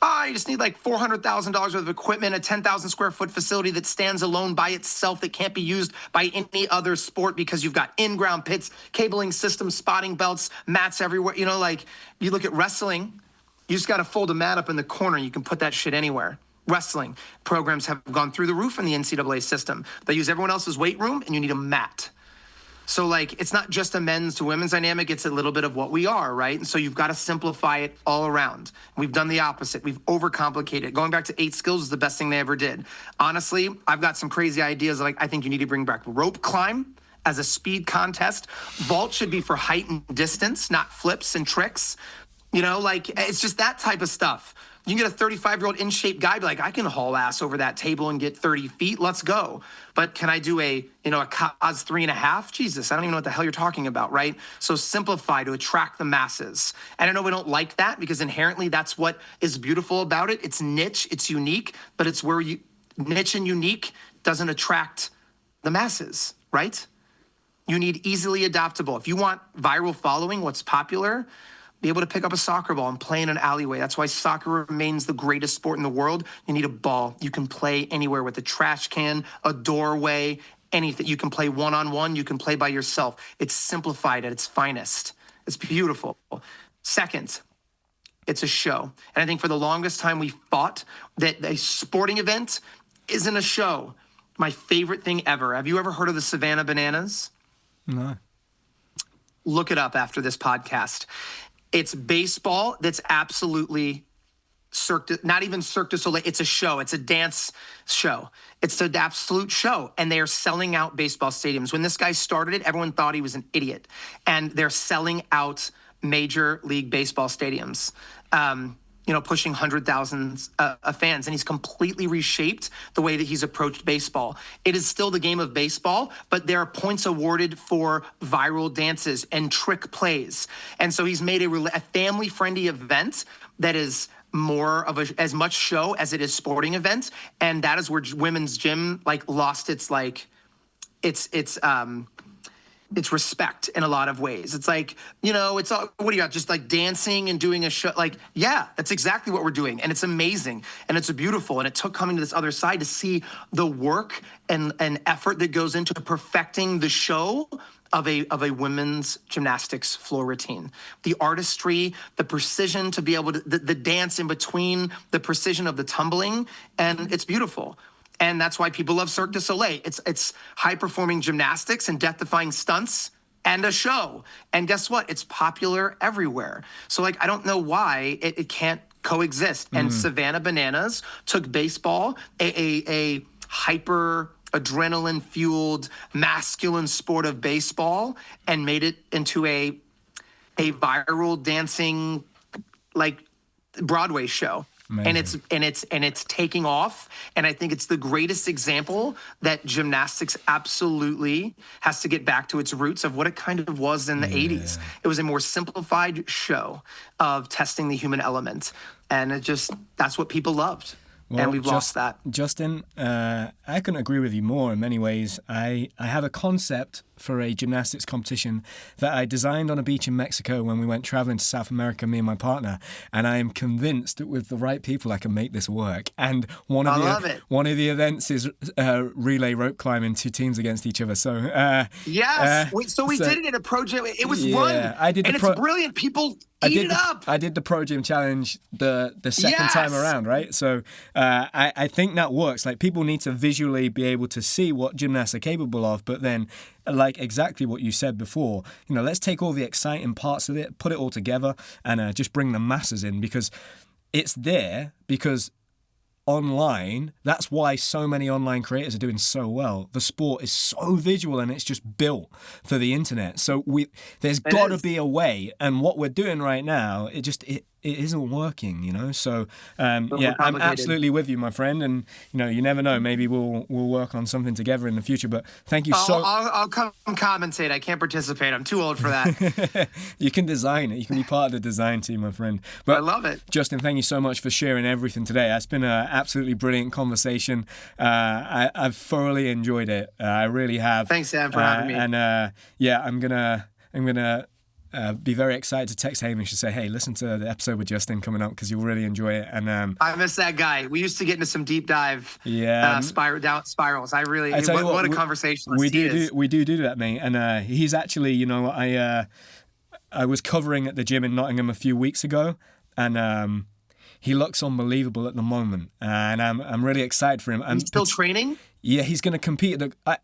You just need like $400,000 worth of equipment, a 10,000 square foot facility that stands alone by itself that can't be used by any other sport because you've got in-ground pits, cabling systems, spotting belts, mats everywhere. You know, like you look at wrestling, you just got to fold a mat up in the corner. You can put that shit anywhere. Wrestling programs have gone through the roof in the NCAA system. They use everyone else's weight room and you need a mat. So like, it's not just a men's to women's dynamic, it's a little bit of what we are, right? And so you've got to simplify it all around. We've done the opposite. We've overcomplicated it. Going back to 8 skills is the best thing they ever did. Honestly, I've got some crazy ideas. Like I think you need to bring back rope climb as a speed contest. Vault should be for height and distance, not flips and tricks. You know, like it's just that type of stuff. You can get a 35-year-old in shape guy, be like, I can haul ass over that table and get 30 feet. Let's go. But can I do a cos 3.5? Jesus, I don't even know what the hell you're talking about, right? So simplify to attract the masses. And I know we don't like that because inherently that's what is beautiful about it. It's niche, it's unique, but it's where niche and unique doesn't attract the masses, right? You need easily adaptable. If you want viral following, what's popular, be able to pick up a soccer ball and play in an alleyway. That's why soccer remains the greatest sport in the world. You need a ball. You can play anywhere with a trash can, a doorway, anything. You can play one-on-one. You can play by yourself. It's simplified at its finest. It's beautiful. Second, it's a show. And I think for the longest time we fought that a sporting event isn't a show. My favorite thing ever. Have you ever heard of the Savannah Bananas? No. Look it up after this podcast. It's baseball that's absolutely not even Cirque du Soleil. It's a show. It's a dance show. It's an absolute show. And they are selling out baseball stadiums. When this guy started it, everyone thought he was an idiot. And they're selling out Major League Baseball stadiums, pushing 100,000 fans. And he's completely reshaped the way that he's approached baseball. It is still the game of baseball, but there are points awarded for viral dances and trick plays. And so he's made a family-friendly event that is more of as much show as it is sporting event. And that is where women's gym lost its it's respect in a lot of ways. It's like, it's all, what do you got? Just like dancing and doing a show. Like, yeah, that's exactly what we're doing. And it's amazing. And it's beautiful. And it took coming to this other side to see the work and effort that goes into perfecting the show of a women's gymnastics floor routine. The artistry, the precision to be able to, the dance in between, the precision of the tumbling, and it's beautiful. And that's why people love Cirque du Soleil. It's high-performing gymnastics and death-defying stunts and a show. And guess what? It's popular everywhere. So, I don't know why it can't coexist. And Savannah Bananas took baseball, a hyper adrenaline-fueled, masculine sport of baseball, and made it into a viral dancing, Broadway show. Amazing. And it's taking off. And I think it's the greatest example that gymnastics absolutely has to get back to its roots of what it kind of was in the 80s. It was a more simplified show of testing the human element. And that's what people loved. Well, and we've lost that. Justin, I couldn't agree with you more in many ways. I have a concept for a gymnastics competition that I designed on a beach in Mexico when we went traveling to South America, me and my partner, and I am convinced that with the right people I can make this work. And one of the events is relay rope climbing, 2 teams against each other. So yes, we did it in a project. It was fun. It's brilliant. People eat it up. I did the Pro Gym Challenge the second time around, right? So I think that works. People need to visually be able to see what gymnasts are capable of, but then exactly what you said before, let's take all the exciting parts of it, put it all together, and just bring the masses in, because it's there because online, that's why so many online creators are doing so well. The sport is so visual and it's just built for the internet. So there's got to be a way, and what we're doing right now, it isn't working, you know. So I'm complicated. absolutely with you, my friend. And you know, you never know. Maybe we'll work on something together in the future. But thank you so. I'll come commentate. I can't participate. I'm too old for that. You can design it. You can be part of the design team, my friend. But I love it. Justin, thank you so much for sharing everything today. It's been an absolutely brilliant conversation. I've thoroughly enjoyed it. I really have. Thanks, Sam, for having me. And I'm gonna be very excited to text Hamish and say, hey, listen to the episode with Justin coming up because you'll really enjoy it. And I miss that guy. We used to get into some deep dive spirals. What a conversation. We do that, mate. And he's actually, you know, I was covering at the gym in Nottingham a few weeks ago, and he looks unbelievable at the moment, and I'm really excited for him. He's still training? Yeah, he's going to compete at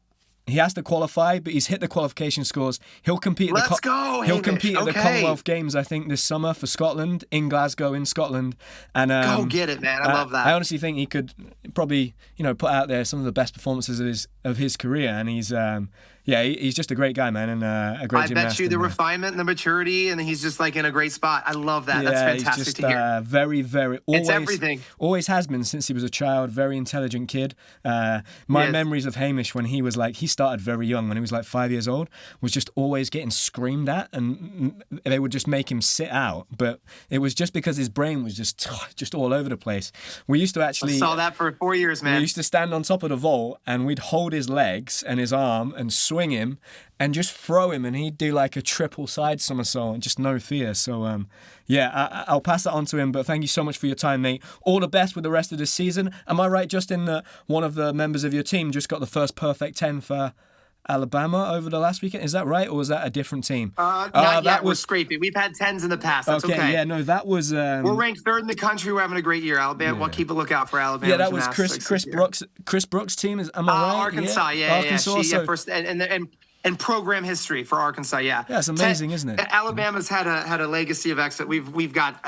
he has to qualify, but he's hit the qualification scores. He'll compete. He'll compete at the Commonwealth Games, I think, this summer for Scotland, in Glasgow, in Scotland. And go get it, man! I love that. I honestly think he could probably, you know, put out there some of the best performances of his career, and he's just a great guy, man, and a great gymnast. I bet you the refinement and the maturity, and he's just like in a great spot. I love that. That's fantastic he's just, to hear. Very, very. It's everything. Always has been since he was a child. Very intelligent kid. My memories of Hamish when he started very young, when he was like 5 years old, was just always getting screamed at, and they would just make him sit out. But it was just because his brain was just all over the place. We used to actually. I saw that for 4 years, man. We used to stand on top of the vault, and we'd hold his legs and his arm and swing him and just throw him, and he'd do like a triple side somersault and just no fear. So I'll pass that on to him. But thank you so much for your time, mate. All the best with the rest of this season. Am I right, Justin, that one of the members of your team just got the first perfect 10 for Alabama over the last weekend? Is that right, or was that a different team? Not yet. We're scraping. We've had 10s in the past. That's okay. Yeah, no, that was. We're ranked 3rd in the country. We're having a great year. Alabama. We'll keep a lookout for Alabama. Yeah, that was Chris Brooks' team. Am I right? Arkansas. Yeah. First and program history for Arkansas. Yeah. Yeah, it's amazing, isn't it? Alabama's had a legacy of excellence. We've got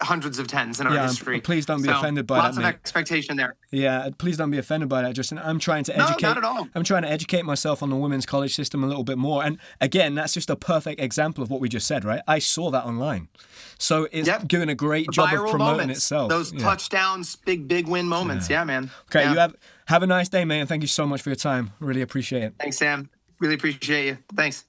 hundreds of 10s in our history. Please don't be offended by that, mate. Lots of expectation there. Yeah, please don't be offended by that, Justin. I'm trying to educate. No, not at all. I'm trying to educate myself on the women's college system a little bit more. And again, that's just a perfect example of what we just said, right? I saw that online. So it's doing a great job of promoting itself. Those touchdowns, big win moments. Yeah, man. Okay, you have a nice day, man. And thank you so much for your time. Really appreciate it. Thanks, Sam. Really appreciate you. Thanks.